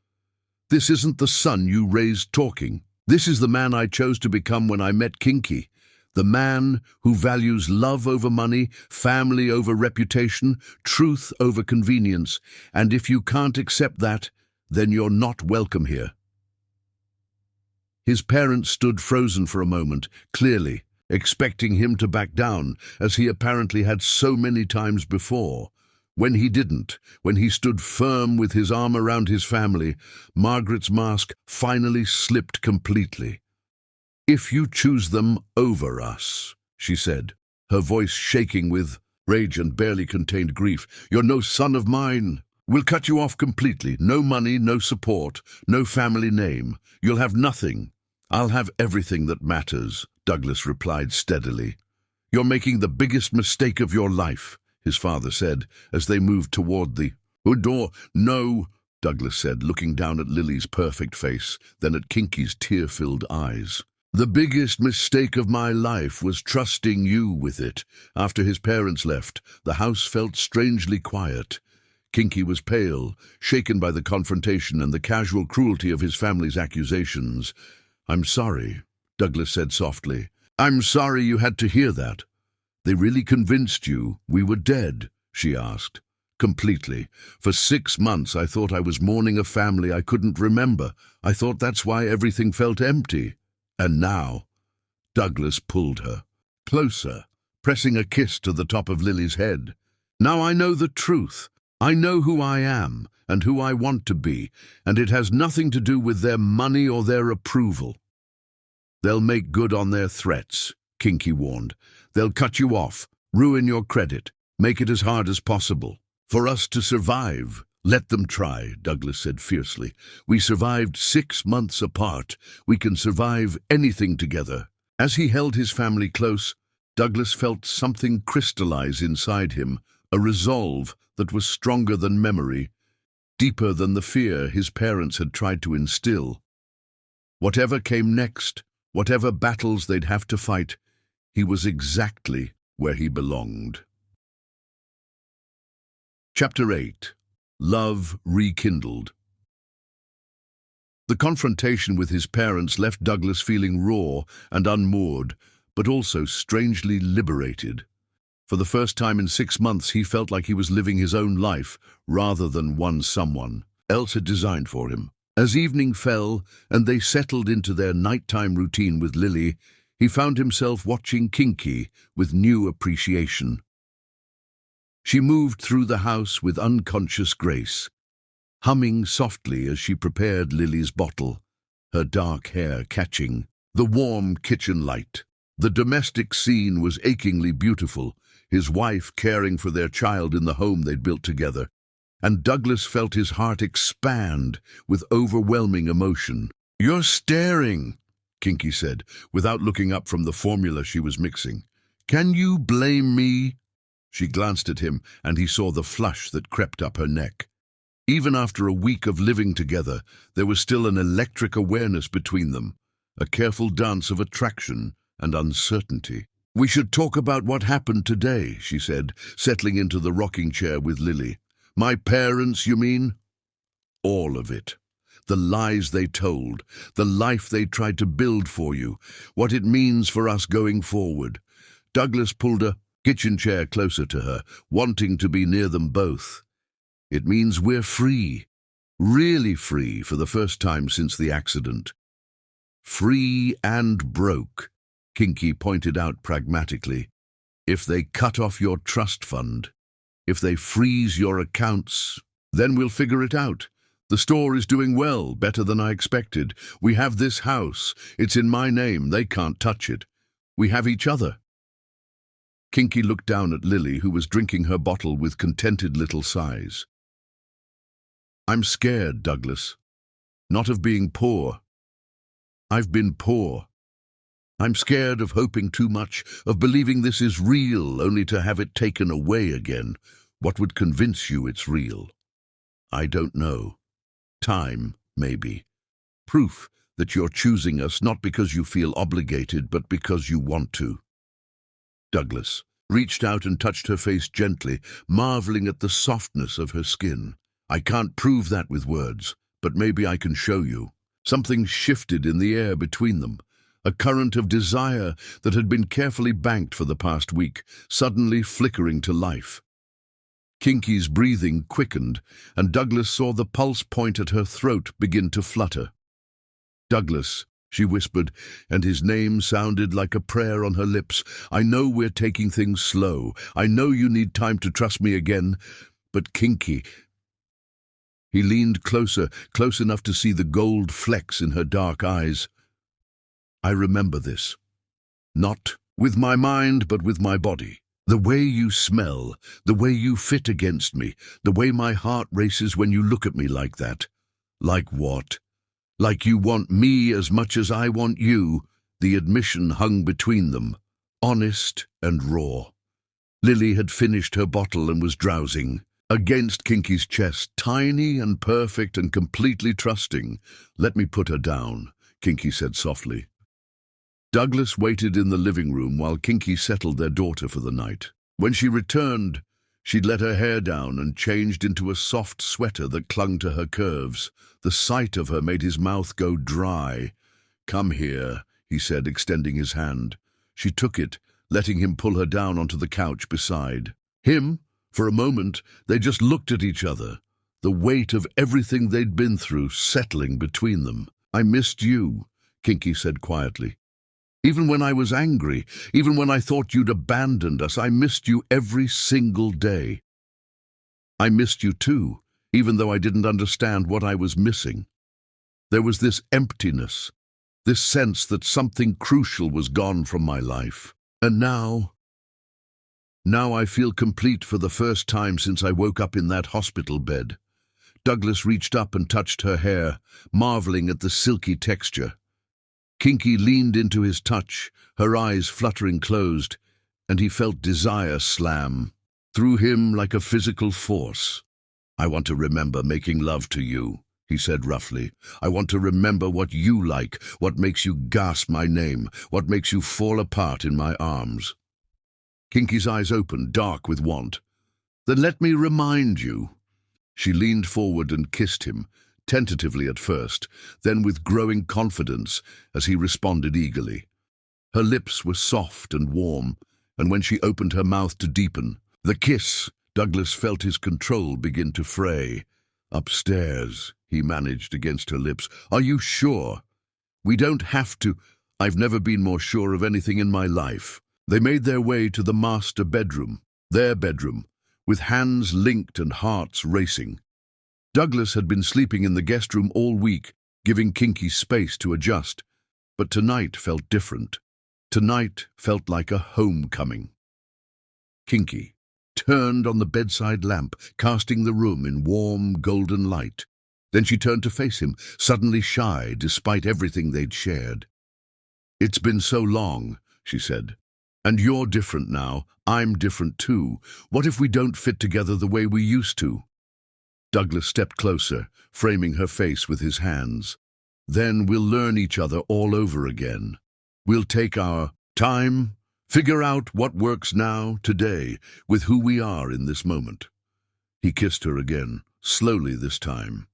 "This isn't the son you raised talking. This is the man I chose to become when I met Kinky. The man who values love over money, family over reputation, truth over convenience. And if you can't accept that, then you're not welcome here." His parents stood frozen for a moment, clearly expecting him to back down, as he apparently had so many times before. When he didn't, when he stood firm with his arm around his family, Margaret's mask finally slipped completely. "If you choose them over us," she said, her voice shaking with rage and barely contained grief, "you're no son of mine. We'll cut you off completely. No money, no support, no family name. You'll have nothing. I'll have everything that matters," Douglas replied steadily. "You're making the biggest mistake of your life," his father said, as they moved toward the door. "No," Douglas said, looking down at Lily's perfect face, then at Kinky's tear-filled eyes. "The biggest mistake of my life was trusting you with it." After his parents left, the house felt strangely quiet. Kinky was pale, shaken by the confrontation and the casual cruelty of his family's accusations. "I'm sorry," Douglas said softly. "I'm sorry you had to hear that." "They really convinced you we were dead?" she asked. "Completely. For 6 months I thought I was mourning a family I couldn't remember. I thought that's why everything felt empty. And now—" Douglas pulled her closer, pressing a kiss to the top of Lily's head. Now I know the truth. I know who I am and who I want to be, and it has nothing to do with their money or their approval. They'll make good on their threats, Kinky warned. They'll cut you off, ruin your credit, make it as hard as possible. For us to survive, let them try, Douglas said fiercely. We survived 6 months apart. We can survive anything together. As he held his family close, Douglas felt something crystallize inside him, a resolve that was stronger than memory, deeper than the fear his parents had tried to instill. Whatever came next, whatever battles they'd have to fight, he was exactly where he belonged. Chapter 8. Love Rekindled. The confrontation with his parents left Douglas feeling raw and unmoored, but also strangely liberated. For the first time in 6 months, he felt like he was living his own life rather than one someone else had designed for him. As evening fell and they settled into their nighttime routine with Lily, he found himself watching Kinky with new appreciation. She moved through the house with unconscious grace, humming softly as she prepared Lily's bottle, her dark hair catching the warm kitchen light. The domestic scene was achingly beautiful, his wife caring for their child in the home they'd built together, and Douglas felt his heart expand with overwhelming emotion. "You're staring," Kinky said, without looking up from the formula she was mixing. "Can you blame me?" She glanced at him, and he saw the flush that crept up her neck. Even after a week of living together, there was still an electric awareness between them, a careful dance of attraction and uncertainty. "We should talk about what happened today," she said, settling into the rocking chair with Lily. "My parents, you mean?" "All of it. The lies they told, the life they tried to build for you, what it means for us going forward." Douglas pulled a kitchen chair closer to her, wanting to be near them both. "It means we're free, really free for the first time since the accident." "Free and broke," Kinky pointed out pragmatically. "If they cut off your trust fund, if they freeze your accounts, then we'll figure it out. The store is doing well, better than I expected. We have this house. It's in my name. They can't touch it. We have each other." Kinky looked down at Lily, who was drinking her bottle with contented little sighs. "I'm scared, Douglas. Not of being poor. I've been poor. I'm scared of hoping too much, of believing this is real, only to have it taken away again. What would convince you it's real? I don't know. Time, maybe. Proof that you're choosing us not because you feel obligated, but because you want to." Douglas reached out and touched her face gently, marveling at the softness of her skin. "I can't prove that with words, but maybe I can show you." Something shifted in the air between them. A current of desire that had been carefully banked for the past week, suddenly flickering to life. Kinky's breathing quickened, and Douglas saw the pulse point at her throat begin to flutter. "Douglas," she whispered, and his name sounded like a prayer on her lips. "I know we're taking things slow. I know you need time to trust me again, but Kinky—" He leaned closer, close enough to see the gold flecks in her dark eyes. "I remember this. Not with my mind, but with my body. The way you smell, the way you fit against me, the way my heart races when you look at me like that." "Like what?" "Like you want me as much as I want you." The admission hung between them, honest and raw. Lily had finished her bottle and was drowsing against Kinky's chest, tiny and perfect and completely trusting. "Let me put her down," Kinky said softly. Douglas waited in the living room while Kinky settled their daughter for the night. When she returned, she'd let her hair down and changed into a soft sweater that clung to her curves. The sight of her made his mouth go dry. "Come here," he said, extending his hand. She took it, letting him pull her down onto the couch beside him. For a moment, they just looked at each other, the weight of everything they'd been through settling between them. "I missed you," Kinky said quietly. "Even when I was angry, even when I thought you'd abandoned us, I missed you every single day." I missed you too, even though I didn't understand what I was missing. There was this emptiness, this sense that something crucial was gone from my life. And now I feel complete for the first time since I woke up in that hospital bed. Douglas reached up and touched her hair, marveling at the silky texture. Kinky leaned into his touch, her eyes fluttering closed, and he felt desire slam through him like a physical force. I want to remember making love to you, he said roughly. I want to remember what you like, what makes you gasp my name, what makes you fall apart in my arms. Kinky's eyes opened, dark with want. Then let me remind you. She leaned forward and kissed him, tentatively at first, then with growing confidence as he responded eagerly. Her lips were soft and warm, and when she opened her mouth to deepen, the kiss, Douglas felt his control begin to fray. Upstairs, he managed against her lips. Are you sure? We don't have to. I've never been more sure of anything in my life. They made their way to the master bedroom, their bedroom, with hands linked and hearts racing. Douglas had been sleeping in the guest room all week, giving Kinky space to adjust, but tonight felt different. Tonight felt like a homecoming. Kinky turned on the bedside lamp, casting the room in warm, golden light. Then she turned to face him, suddenly shy despite everything they'd shared. It's been so long, she said. And you're different now. I'm different too. What if we don't fit together the way we used to? Douglas stepped closer, framing her face with his hands. Then we'll learn each other all over again. We'll take our time, figure out what works now, today, with who we are in this moment. He kissed her again, slowly this time,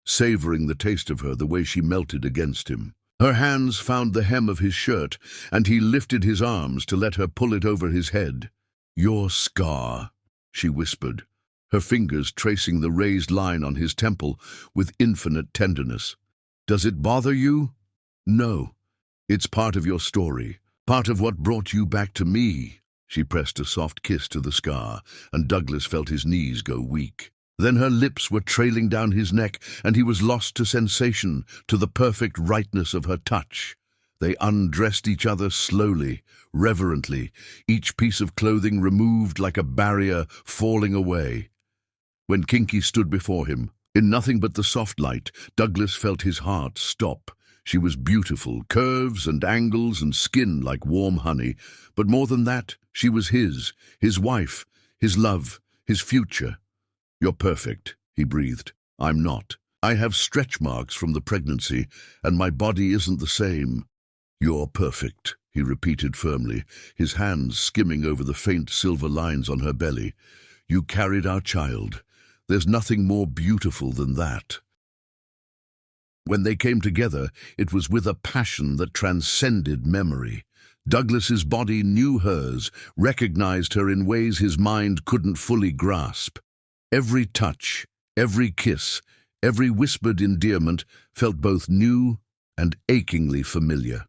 savoring the taste of her the way she melted against him. Her hands found the hem of his shirt, and he lifted his arms to let her pull it over his head. Your scar, she whispered, her fingers tracing the raised line on his temple with infinite tenderness. Does it bother you? No. It's part of your story, part of what brought you back to me. She pressed a soft kiss to the scar, and Douglas felt his knees go weak. Then her lips were trailing down his neck, and he was lost to sensation, to the perfect rightness of her touch. They undressed each other slowly, reverently, each piece of clothing removed like a barrier falling away. When Kinky stood before him, in nothing but the soft light, Douglas felt his heart stop. She was beautiful, curves and angles and skin like warm honey, but more than that, she was his wife, his love, his future. You're perfect, he breathed. I'm not. I have stretch marks from the pregnancy, and my body isn't the same. You're perfect, he repeated firmly, his hands skimming over the faint silver lines on her belly. You carried our child. There's nothing more beautiful than that. When they came together, it was with a passion that transcended memory. Douglas's body knew hers, recognized her in ways his mind couldn't fully grasp. Every touch, every kiss, every whispered endearment felt both new and achingly familiar.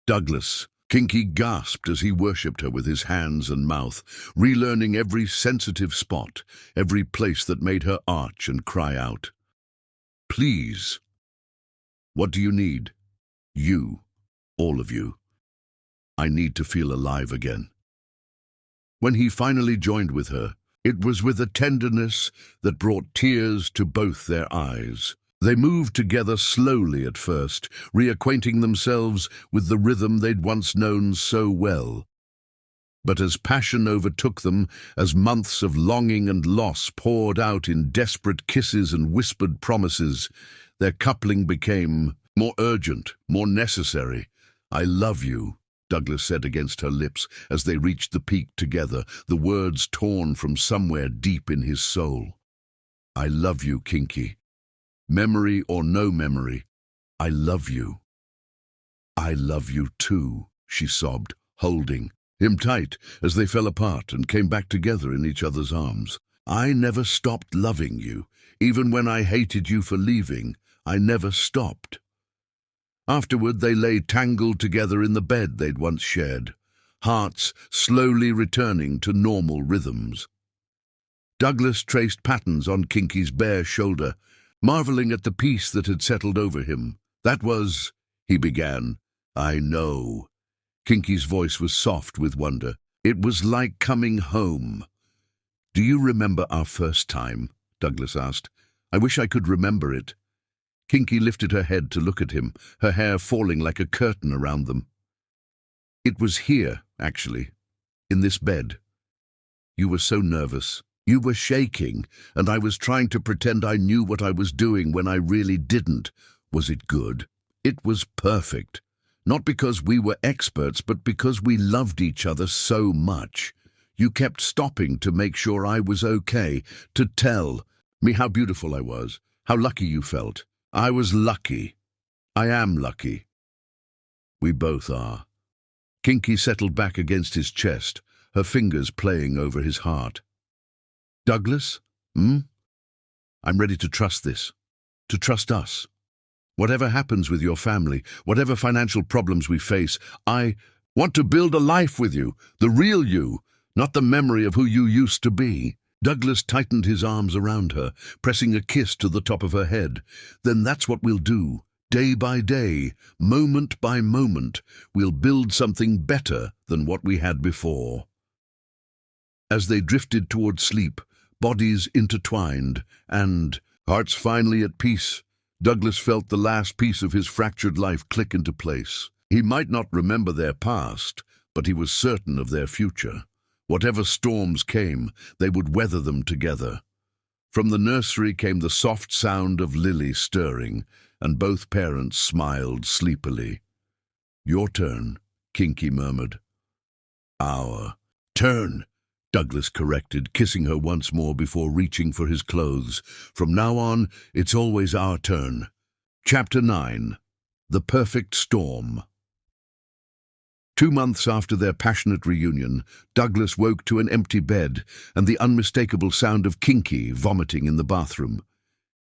Douglas, Kinky gasped as he worshipped her with his hands and mouth, relearning every sensitive spot, every place that made her arch and cry out. Please. What do you need? You, all of you. I need to feel alive again. When he finally joined with her, it was with a tenderness that brought tears to both their eyes. They moved together slowly at first, reacquainting themselves with the rhythm they'd once known so well. But as passion overtook them, as months of longing and loss poured out in desperate kisses and whispered promises, their coupling became more urgent, more necessary. I love you, Douglas said against her lips as they reached the peak together, the words torn from somewhere deep in his soul. I love you, Kinky. Memory or no memory, I love you. I love you too, she sobbed, holding him tight as they fell apart and came back together in each other's arms. I never stopped loving you. Even when I hated you for leaving, I never stopped. Afterward, they lay tangled together in the bed they'd once shared, hearts slowly returning to normal rhythms. Douglas traced patterns on Kinky's bare shoulder, marveling at the peace that had settled over him. "That was," he began. "I know." Kinky's voice was soft with wonder. "It was like coming home." "Do you remember our first time?" Douglas asked. "I wish I could remember it." Kinky lifted her head to look at him, her hair falling like a curtain around them. "It was here, actually, in this bed. You were so nervous. You were shaking, and I was trying to pretend I knew what I was doing when I really didn't. Was it good? It was perfect. Not because we were experts, but because we loved each other so much. You kept stopping to make sure I was okay, to tell me how beautiful I was, how lucky you felt. I was lucky. I am lucky. We both are." Kinky settled back against his chest, her fingers playing over his heart. "Douglas? I'm ready to trust this, to trust us. Whatever happens with your family, whatever financial problems we face, I want to build a life with you, the real you, not the memory of who you used to be." Douglas tightened his arms around her, pressing a kiss to the top of her head. "Then that's what we'll do. Day by day, moment by moment, we'll build something better than what we had before." As they drifted toward sleep, bodies intertwined, and hearts finally at peace, Douglas felt the last piece of his fractured life click into place. He might not remember their past, but he was certain of their future. Whatever storms came, they would weather them together. From the nursery came the soft sound of Lily stirring, and both parents smiled sleepily. "Your turn," Kinky murmured. "Our turn," Douglas corrected, kissing her once more before reaching for his clothes. "From now on, it's always our turn." Chapter 9. The Perfect Storm. 2 months after their passionate reunion, Douglas woke to an empty bed and the unmistakable sound of Kinky vomiting in the bathroom.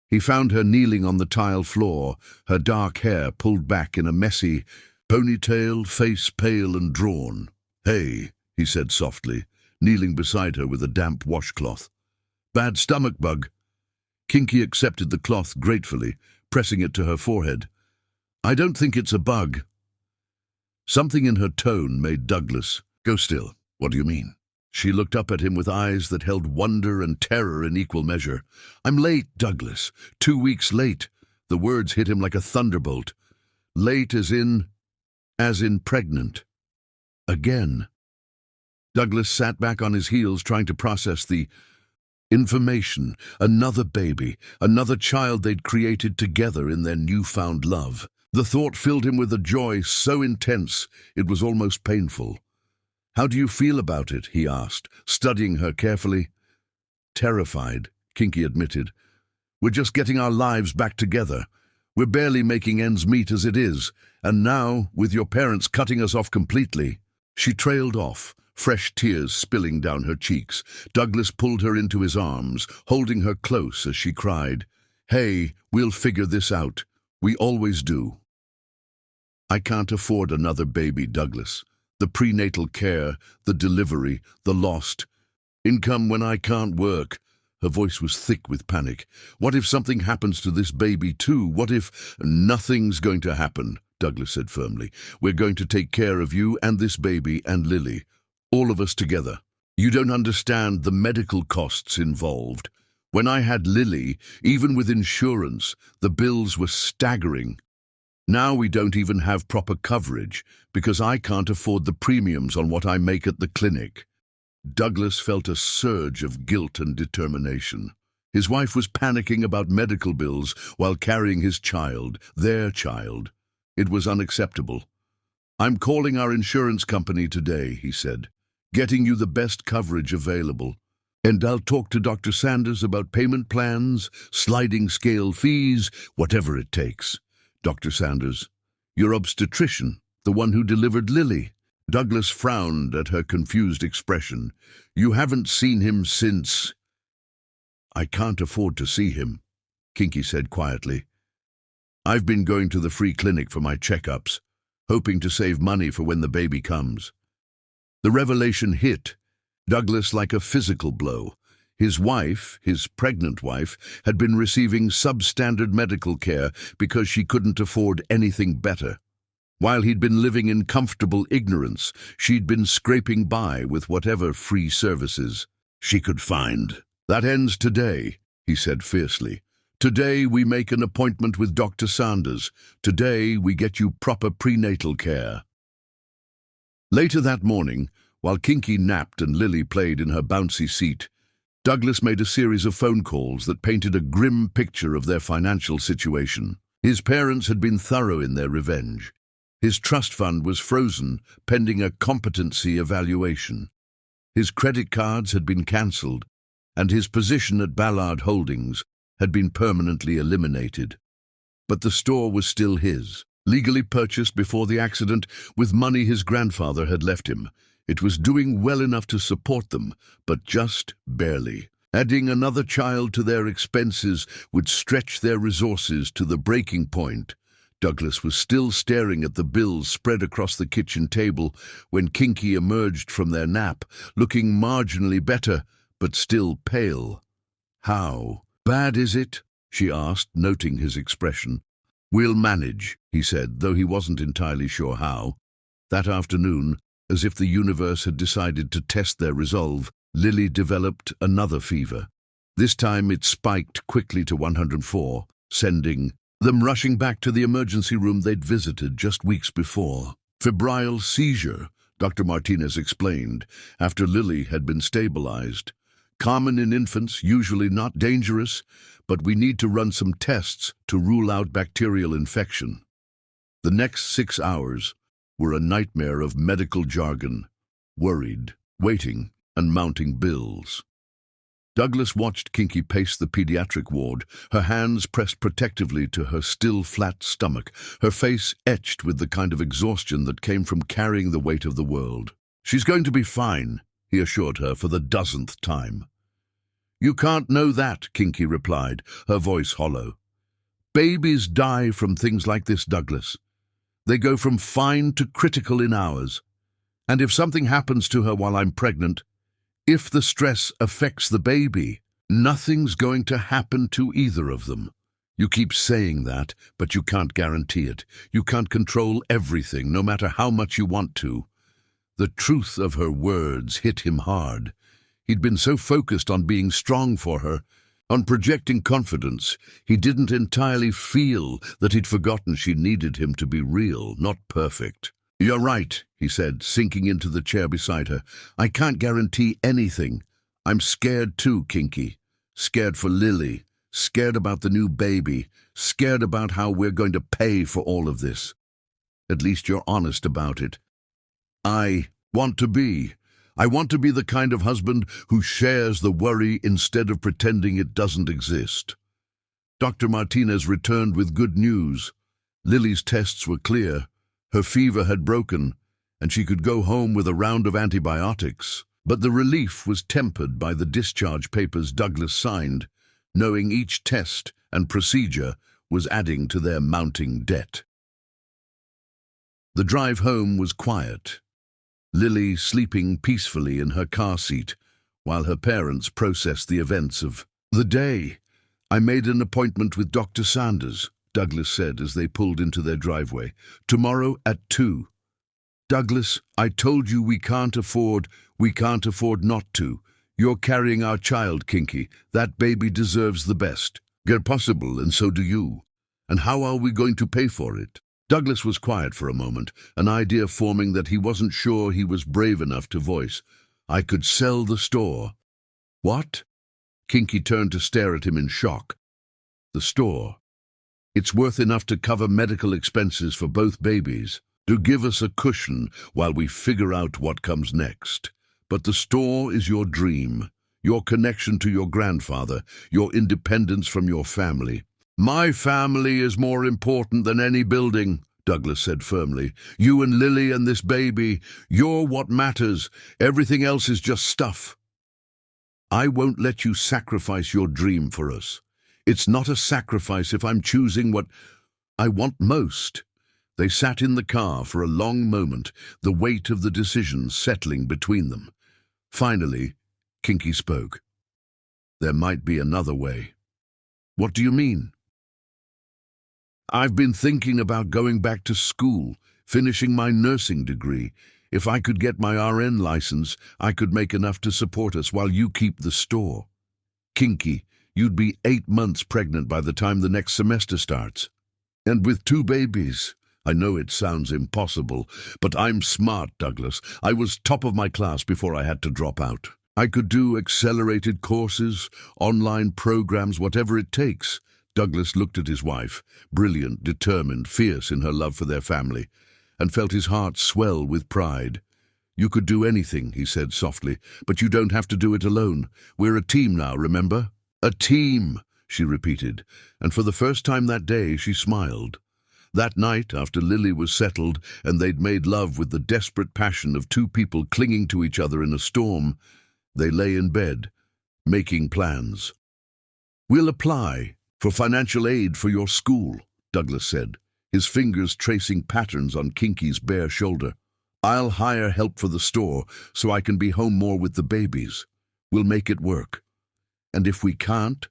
He found her kneeling on the tile floor, her dark hair pulled back in a messy ponytail, face pale and drawn. "Hey," he said softly, kneeling beside her with a damp washcloth. "Bad stomach bug." Kinky accepted the cloth gratefully, pressing it to her forehead. "I don't think it's a bug." Something in her tone made Douglas go still. "What do you mean?" She looked up at him with eyes that held wonder and terror in equal measure. "I'm late, Douglas. 2 weeks late." The words hit him like a thunderbolt. "Late as in pregnant." Again. Douglas sat back on his heels trying to process the information. Another baby, another child they'd created together in their newfound love. The thought filled him with a joy so intense it was almost painful. "How do you feel about it?" he asked, studying her carefully. "Terrified," Kinky admitted. "We're just getting our lives back together. We're barely making ends meet as it is, and now, with your parents cutting us off completely." She trailed off, fresh tears spilling down her cheeks. Douglas pulled her into his arms, holding her close as she cried, "Hey, we'll figure this out. We always do." "I can't afford another baby, Douglas. The prenatal care, the delivery, the lost income when I can't work." Her voice was thick with panic. "What if something happens to this baby too? What if—" "Nothing's going to happen," Douglas said firmly. "We're going to take care of you and this baby and Lily. All of us together. You don't understand the medical costs involved. When I had Lily, even with insurance, the bills were staggering. Now we don't even have proper coverage because I can't afford the premiums on what I make at the clinic." Douglas felt a surge of guilt and determination. His wife was panicking about medical bills while carrying his child, their child. It was unacceptable. "I'm calling our insurance company today," he said, "getting you the best coverage available. And I'll talk to Dr. Sanders about payment plans, sliding scale fees, whatever it takes." "Dr. Sanders, your obstetrician, the one who delivered Lily." Douglas frowned at her confused expression. "You haven't seen him since—" "I can't afford to see him," Kinky said quietly. "I've been going to the free clinic for my checkups, hoping to save money for when the baby comes." The revelation hit Douglas like a physical blow. His wife, his pregnant wife, had been receiving substandard medical care because she couldn't afford anything better. While he'd been living in comfortable ignorance, she'd been scraping by with whatever free services she could find. "That ends today," he said fiercely. "Today we make an appointment with Dr. Sanders. Today we get you proper prenatal care." Later that morning, while Kinky napped and Lily played in her bouncy seat, Douglas made a series of phone calls that painted a grim picture of their financial situation. His parents had been thorough in their revenge. His trust fund was frozen, pending a competency evaluation. His credit cards had been cancelled, and his position at Ballard Holdings had been permanently eliminated. But the store was still his, legally purchased before the accident with money his grandfather had left him. It was doing well enough to support them, but just barely. Adding another child to their expenses would stretch their resources to the breaking point. Douglas was still staring at the bills spread across the kitchen table when Kinky emerged from their nap, looking marginally better, but still pale. "How bad is it?" she asked, noting his expression. "We'll manage," he said, though he wasn't entirely sure how. That afternoon, as if the universe had decided to test their resolve, Lily developed another fever. This time it spiked quickly to 104, sending them rushing back to the emergency room they'd visited just weeks before. "Febrile seizure," Dr. Martinez explained, after Lily had been stabilized. "Common in infants, usually not dangerous, but we need to run some tests to rule out bacterial infection." The next 6 hours were a nightmare of medical jargon, worried, waiting, and mounting bills. Douglas watched Kinky pace the pediatric ward, her hands pressed protectively to her still flat stomach, her face etched with the kind of exhaustion that came from carrying the weight of the world. "She's going to be fine," he assured her for the dozenth time. "You can't know that," Kinky replied, her voice hollow. "Babies die from things like this, Douglas. They go from fine to critical in hours. And if something happens to her while I'm pregnant, if the stress affects the baby, nothing's going to happen to either of them. You keep saying that, but you can't guarantee it. You can't control everything, no matter how much you want to." The truth of her words hit him hard. He'd been so focused on being strong for her, on projecting confidence, he didn't entirely feel that he'd forgotten she needed him to be real, not perfect. "You're right," he said, sinking into the chair beside her. "I can't guarantee anything. I'm scared too, Kinky. Scared for Lily. Scared about the new baby. Scared about how we're going to pay for all of this. At least you're honest about it. I want to be. I want to be the kind of husband who shares the worry instead of pretending it doesn't exist." Dr. Martinez returned with good news. Lily's tests were clear. Her fever had broken, and she could go home with a round of antibiotics. But the relief was tempered by the discharge papers Douglas signed, knowing each test and procedure was adding to their mounting debt. The drive home was quiet. Lily sleeping peacefully in her car seat, while her parents processed the events of the day. "I made an appointment with Dr. Sanders," Douglas said as they pulled into their driveway. "Tomorrow at 2. "Douglas, I told you we can't afford not to. You're carrying our child, Kinky. That baby deserves the best. Get possible, and so do you. And how are we going to pay for it?" Douglas was quiet for a moment, an idea forming that he wasn't sure he was brave enough to voice. "I could sell the store." "What?" Kinky turned to stare at him in shock. "The store. It's worth enough to cover medical expenses for both babies, to give us a cushion while we figure out what comes next. But the store is your dream, your connection to your grandfather, your independence from your family." "My family is more important than any building," Douglas said firmly. "You and Lily and this baby, you're what matters. Everything else is just stuff." "I won't let you sacrifice your dream for us. It's not a sacrifice if I'm choosing what I want most." They sat in the car for a long moment, the weight of the decision settling between them. Finally, Kinky spoke. There might be another way. What do you mean? I've been thinking about going back to school, finishing my nursing degree. If I could get my RN license, I could make enough to support us while you keep the store. Kinky, you'd be 8 months pregnant by the time the next semester starts. And with 2 babies. I know it sounds impossible, but I'm smart, Douglas. I was top of my class before I had to drop out. I could do accelerated courses, online programs, whatever it takes. Douglas looked at his wife, brilliant, determined, fierce in her love for their family, and felt his heart swell with pride. You could do anything, he said softly, but you don't have to do it alone. We're a team now, remember? A team, she repeated, and for the first time that day she smiled. That night, after Lily was settled and they'd made love with the desperate passion of 2 people clinging to each other in a storm, they lay in bed, making plans. We'll apply for financial aid for your school, Douglas said, his fingers tracing patterns on Kinky's bare shoulder. I'll hire help for the store so I can be home more with the babies. We'll make it work. And if we can't,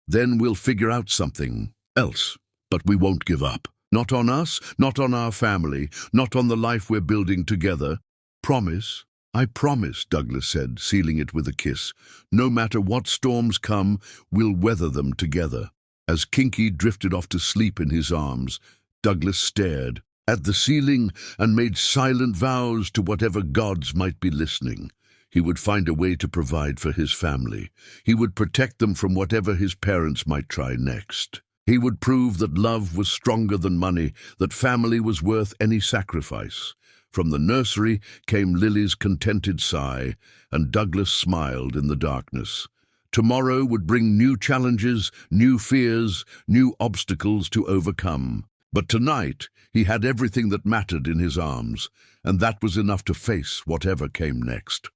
then we'll figure out something else. But we won't give up. Not on us, not on our family, not on the life we're building together. Promise? I promise, Douglas said, sealing it with a kiss. No matter what storms come, we'll weather them together. As Kinky drifted off to sleep in his arms, Douglas stared at the ceiling and made silent vows to whatever gods might be listening. He would find a way to provide for his family. He would protect them from whatever his parents might try next. He would prove that love was stronger than money, that family was worth any sacrifice. From the nursery came Lily's contented sigh, and Douglas smiled in the darkness. Tomorrow would bring new challenges, new fears, new obstacles to overcome. But tonight, he had everything that mattered in his arms, and that was enough to face whatever came next.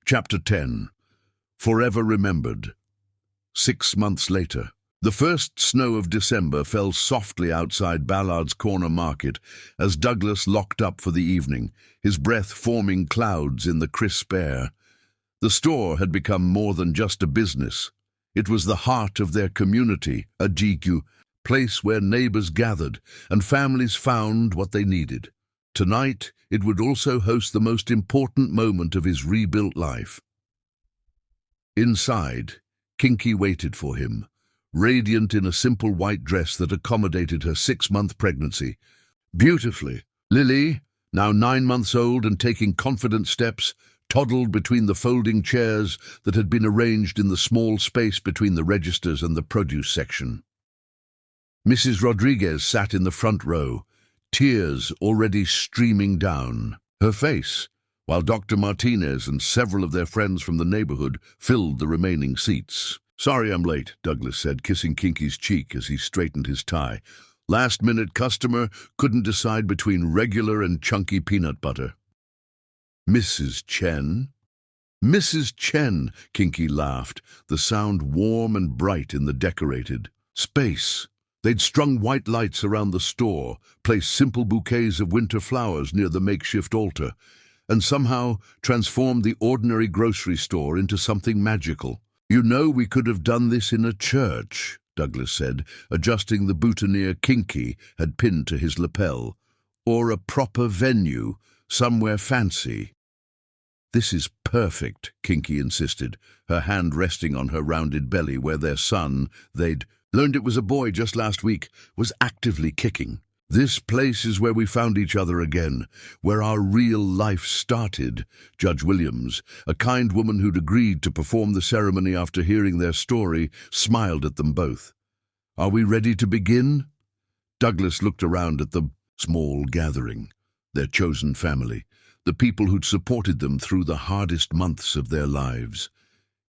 Chapter 10. Forever Remembered. 6 months later. The first snow of December fell softly outside Ballard's Corner Market as Douglas locked up for the evening, his breath forming clouds in the crisp air. The store had become more than just a business. It was the heart of their community, a GQ, place where neighbors gathered and families found what they needed. Tonight, it would also host the most important moment of his rebuilt life. Inside, Kinky waited for him, radiant in a simple white dress that accommodated her 6-month pregnancy. Beautifully, Lily, now 9 months old and taking confident steps, toddled between the folding chairs that had been arranged in the small space between the registers and the produce section. Mrs. Rodriguez sat in the front row, tears already streaming down her face, while Dr. Martinez and several of their friends from the neighborhood filled the remaining seats. "Sorry I'm late," Douglas said, kissing Kinky's cheek as he straightened his tie. "Last-minute customer, couldn't decide between regular and chunky peanut butter." "Mrs. Chen?" "Mrs. Chen," Kinky laughed, the sound warm and bright in the decorated space. They'd strung white lights around the store, placed simple bouquets of winter flowers near the makeshift altar, and somehow transformed the ordinary grocery store into something magical. "You know, we could have done this in a church," Douglas said, adjusting the boutonniere Kinky had pinned to his lapel. "Or a proper venue, somewhere fancy." "This is perfect," Kinky insisted, her hand resting on her rounded belly where their son, they'd learned it was a boy just last week, was actively kicking. "This place is where we found each other again, where our real life started." Judge Williams, a kind woman who'd agreed to perform the ceremony after hearing their story, smiled at them both. "Are we ready to begin?" Douglas looked around at the small gathering, their chosen family, the people who'd supported them through the hardest months of their lives.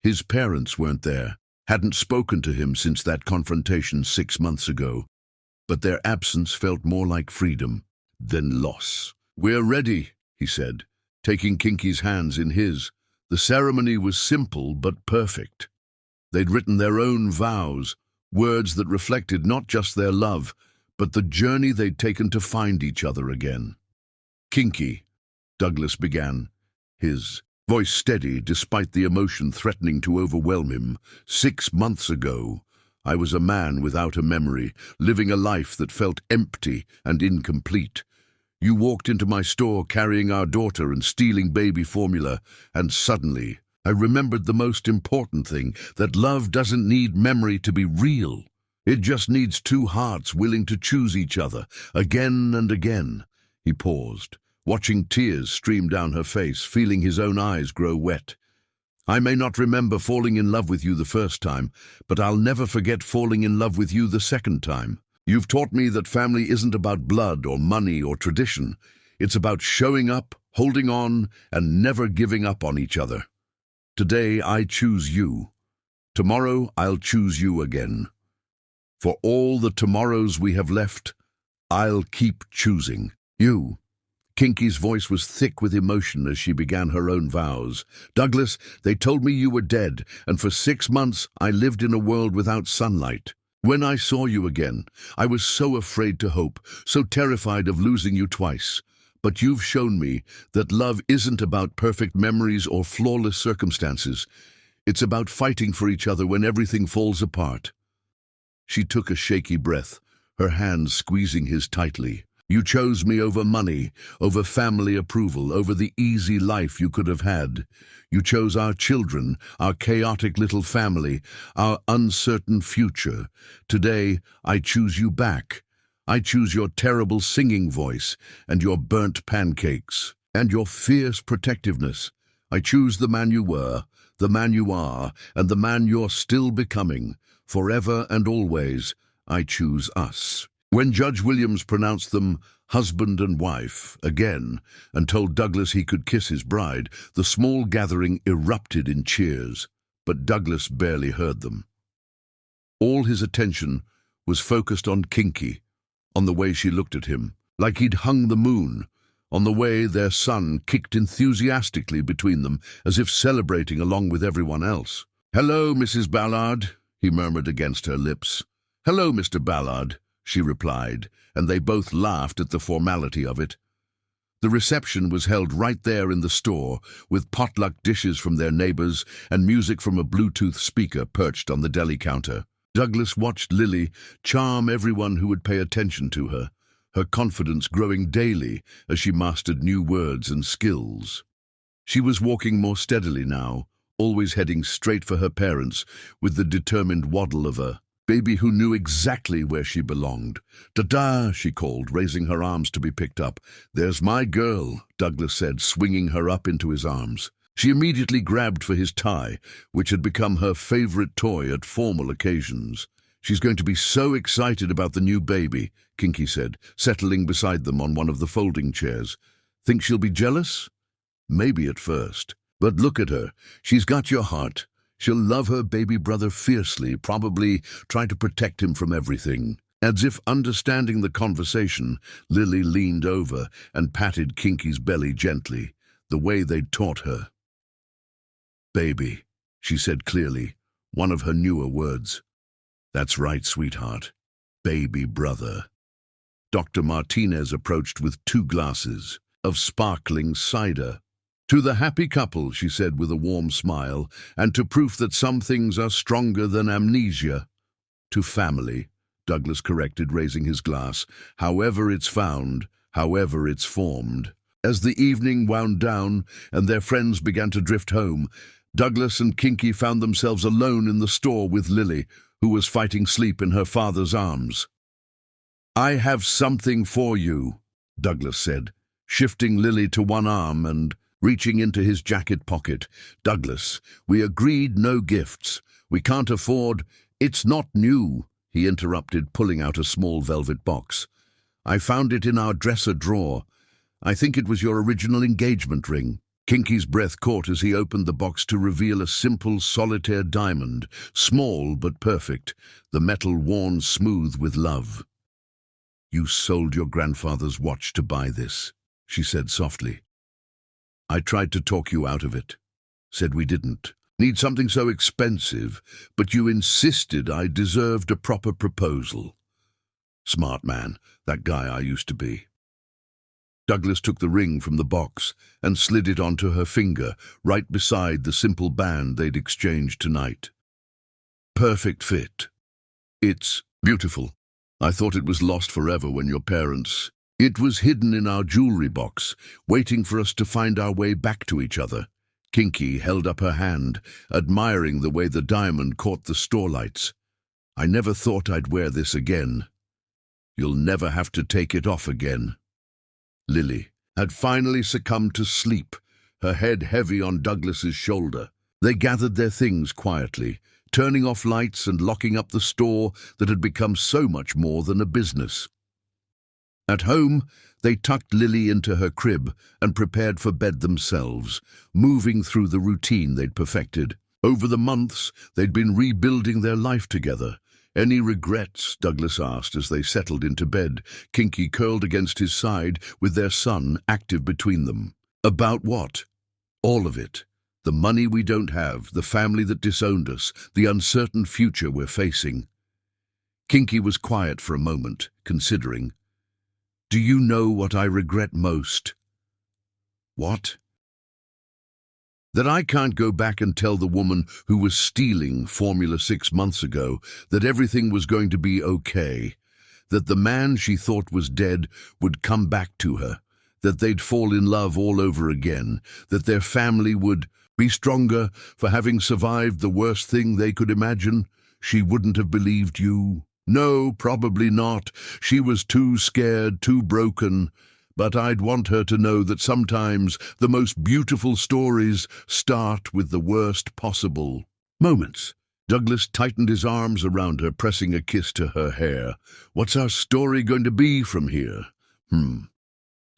His parents weren't there, hadn't spoken to him since that confrontation 6 months ago, but their absence felt more like freedom than loss. "We're ready," he said, taking Kinky's hands in his. The ceremony was simple but perfect. They'd written their own vows, words that reflected not just their love, but the journey they'd taken to find each other again. "Kinky," Douglas began, his voice steady despite the emotion threatening to overwhelm him. 6 months ago, I was a man without a memory, living a life that felt empty and incomplete. You walked into my store carrying our daughter and stealing baby formula, and suddenly I remembered the most important thing, that love doesn't need memory to be real. It just needs two hearts willing to choose each other, again and again. He paused, watching tears stream down her face, feeling his own eyes grow wet. I may not remember falling in love with you the first time, but I'll never forget falling in love with you the second time. You've taught me that family isn't about blood or money or tradition. It's about showing up, holding on, and never giving up on each other. Today I choose you. Tomorrow I'll choose you again. For all the tomorrows we have left, I'll keep choosing you. Kinky's voice was thick with emotion as she began her own vows. Douglas, they told me you were dead, and for 6 months I lived in a world without sunlight. When I saw you again, I was so afraid to hope, so terrified of losing you twice. But you've shown me that love isn't about perfect memories or flawless circumstances. It's about fighting for each other when everything falls apart. She took a shaky breath, her hands squeezing his tightly. You chose me over money, over family approval, over the easy life you could have had. You chose our children, our chaotic little family, our uncertain future. Today, I choose you back. I choose your terrible singing voice, and your burnt pancakes, and your fierce protectiveness. I choose the man you were, the man you are, and the man you're still becoming. Forever and always, I choose us. When Judge Williams pronounced them husband and wife again and told Douglas he could kiss his bride, the small gathering erupted in cheers, but Douglas barely heard them. All his attention was focused on Kinky, on the way she looked at him, like he'd hung the moon, on the way their son kicked enthusiastically between them, as if celebrating along with everyone else. "Hello, Mrs. Ballard," he murmured against her lips. "Hello, Mr. Ballard," she replied, and they both laughed at the formality of it. The reception was held right there in the store, with potluck dishes from their neighbors and music from a Bluetooth speaker perched on the deli counter. Douglas watched Lily charm everyone who would pay attention to her, her confidence growing daily as she mastered new words and skills. She was walking more steadily now, always heading straight for her parents, with the determined waddle of a baby who knew exactly where she belonged. "Da-da," she called, raising her arms to be picked up. "There's my girl," Douglas said, swinging her up into his arms. She immediately grabbed for his tie, which had become her favorite toy at formal occasions. "She's going to be so excited about the new baby," Kinky said, settling beside them on one of the folding chairs. "Think she'll be jealous?" "Maybe at first. But look at her. She's got your heart. She'll love her baby brother fiercely, probably try to protect him from everything." As if understanding the conversation, Lily leaned over and patted Kinky's belly gently, the way they'd taught her. "Baby," she said clearly, one of her newer words. "That's right, sweetheart. Baby brother." Dr. Martinez approached with 2 glasses of sparkling cider. "To the happy couple," she said with a warm smile, "and to proof that some things are stronger than amnesia." "To family," Douglas corrected, raising his glass. "However it's found, however it's formed." As the evening wound down and their friends began to drift home, Douglas and Kinky found themselves alone in the store with Lily, who was fighting sleep in her father's arms. "I have something for you," Douglas said, shifting Lily to one arm and reaching into his jacket pocket. "Douglas, we agreed no gifts. We can't afford—" "It's not new," he interrupted, pulling out a small velvet box. "I found it in our dresser drawer. I think it was your original engagement ring." Kinky's breath caught as he opened the box to reveal a simple solitaire diamond, small but perfect, the metal worn smooth with love. "You sold your grandfather's watch to buy this," she said softly. "I tried to talk you out of it. Said we didn't need something so expensive, but you insisted I deserved a proper proposal. Smart man, that guy I used to be." Douglas took the ring from the box and slid it onto her finger, right beside the simple band they'd exchanged tonight. Perfect fit. It's beautiful. I thought it was lost forever when your parents... It was hidden in our jewelry box, waiting for us to find our way back to each other. Kinky held up her hand, admiring the way the diamond caught the store lights. I never thought I'd wear this again. You'll never have to take it off again. Lily had finally succumbed to sleep, her head heavy on Douglas's shoulder. They gathered their things quietly, turning off lights and locking up the store that had become so much more than a business. At home, they tucked Lily into her crib and prepared for bed themselves, moving through the routine they'd perfected. Over the months, they'd been rebuilding their life together. Any regrets? Douglas asked as they settled into bed, Kinky curled against his side with their son active between them. About what? All of it. The money we don't have, the family that disowned us, the uncertain future we're facing. Kinky was quiet for a moment, considering. Do you know what I regret most? What? That I can't go back and tell the woman who was stealing Formula 6 months ago that everything was going to be okay, that the man she thought was dead would come back to her, that they'd fall in love all over again, that their family would be stronger for having survived the worst thing they could imagine. She wouldn't have believed you. No, probably not. She was too scared, too broken. But I'd want her to know that sometimes the most beautiful stories start with the worst possible moments. Douglas tightened his arms around her, pressing a kiss to her hair. What's our story going to be from here?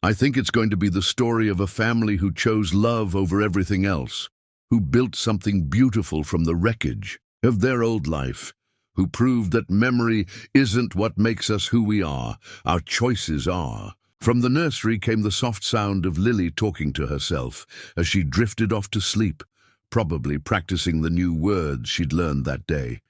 I think it's going to be the story of a family who chose love over everything else, who built something beautiful from the wreckage of their old life, who proved that memory isn't what makes us who we are, our choices are. From the nursery came the soft sound of Lily talking to herself as she drifted off to sleep, probably practicing the new words she'd learned that day.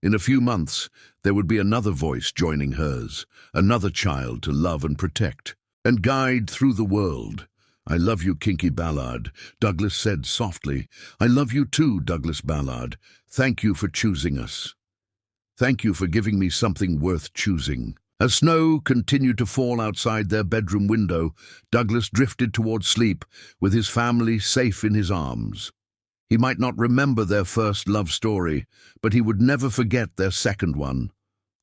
In a few months, there would be another voice joining hers, another child to love and protect, and guide through the world. I love you, Kinky Ballard, Douglas said softly. I love you too, Douglas Ballard. Thank you for choosing us. Thank you for giving me something worth choosing. As snow continued to fall outside their bedroom window, Douglas drifted toward sleep, with his family safe in his arms. He might not remember their first love story, but he would never forget their second one,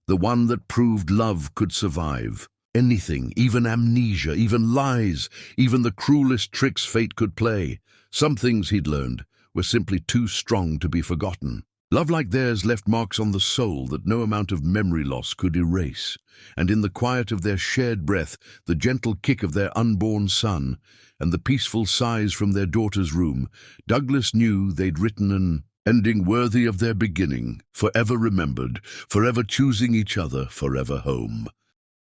the one that proved love could survive. Anything, even amnesia, even lies, even the cruelest tricks fate could play. Some things, he'd learned, were simply too strong to be forgotten. Love like theirs left marks on the soul that no amount of memory loss could erase. And in the quiet of their shared breath, the gentle kick of their unborn son, and the peaceful sighs from their daughter's room, Douglas knew they'd written an ending worthy of their beginning, forever remembered, forever choosing each other, forever home.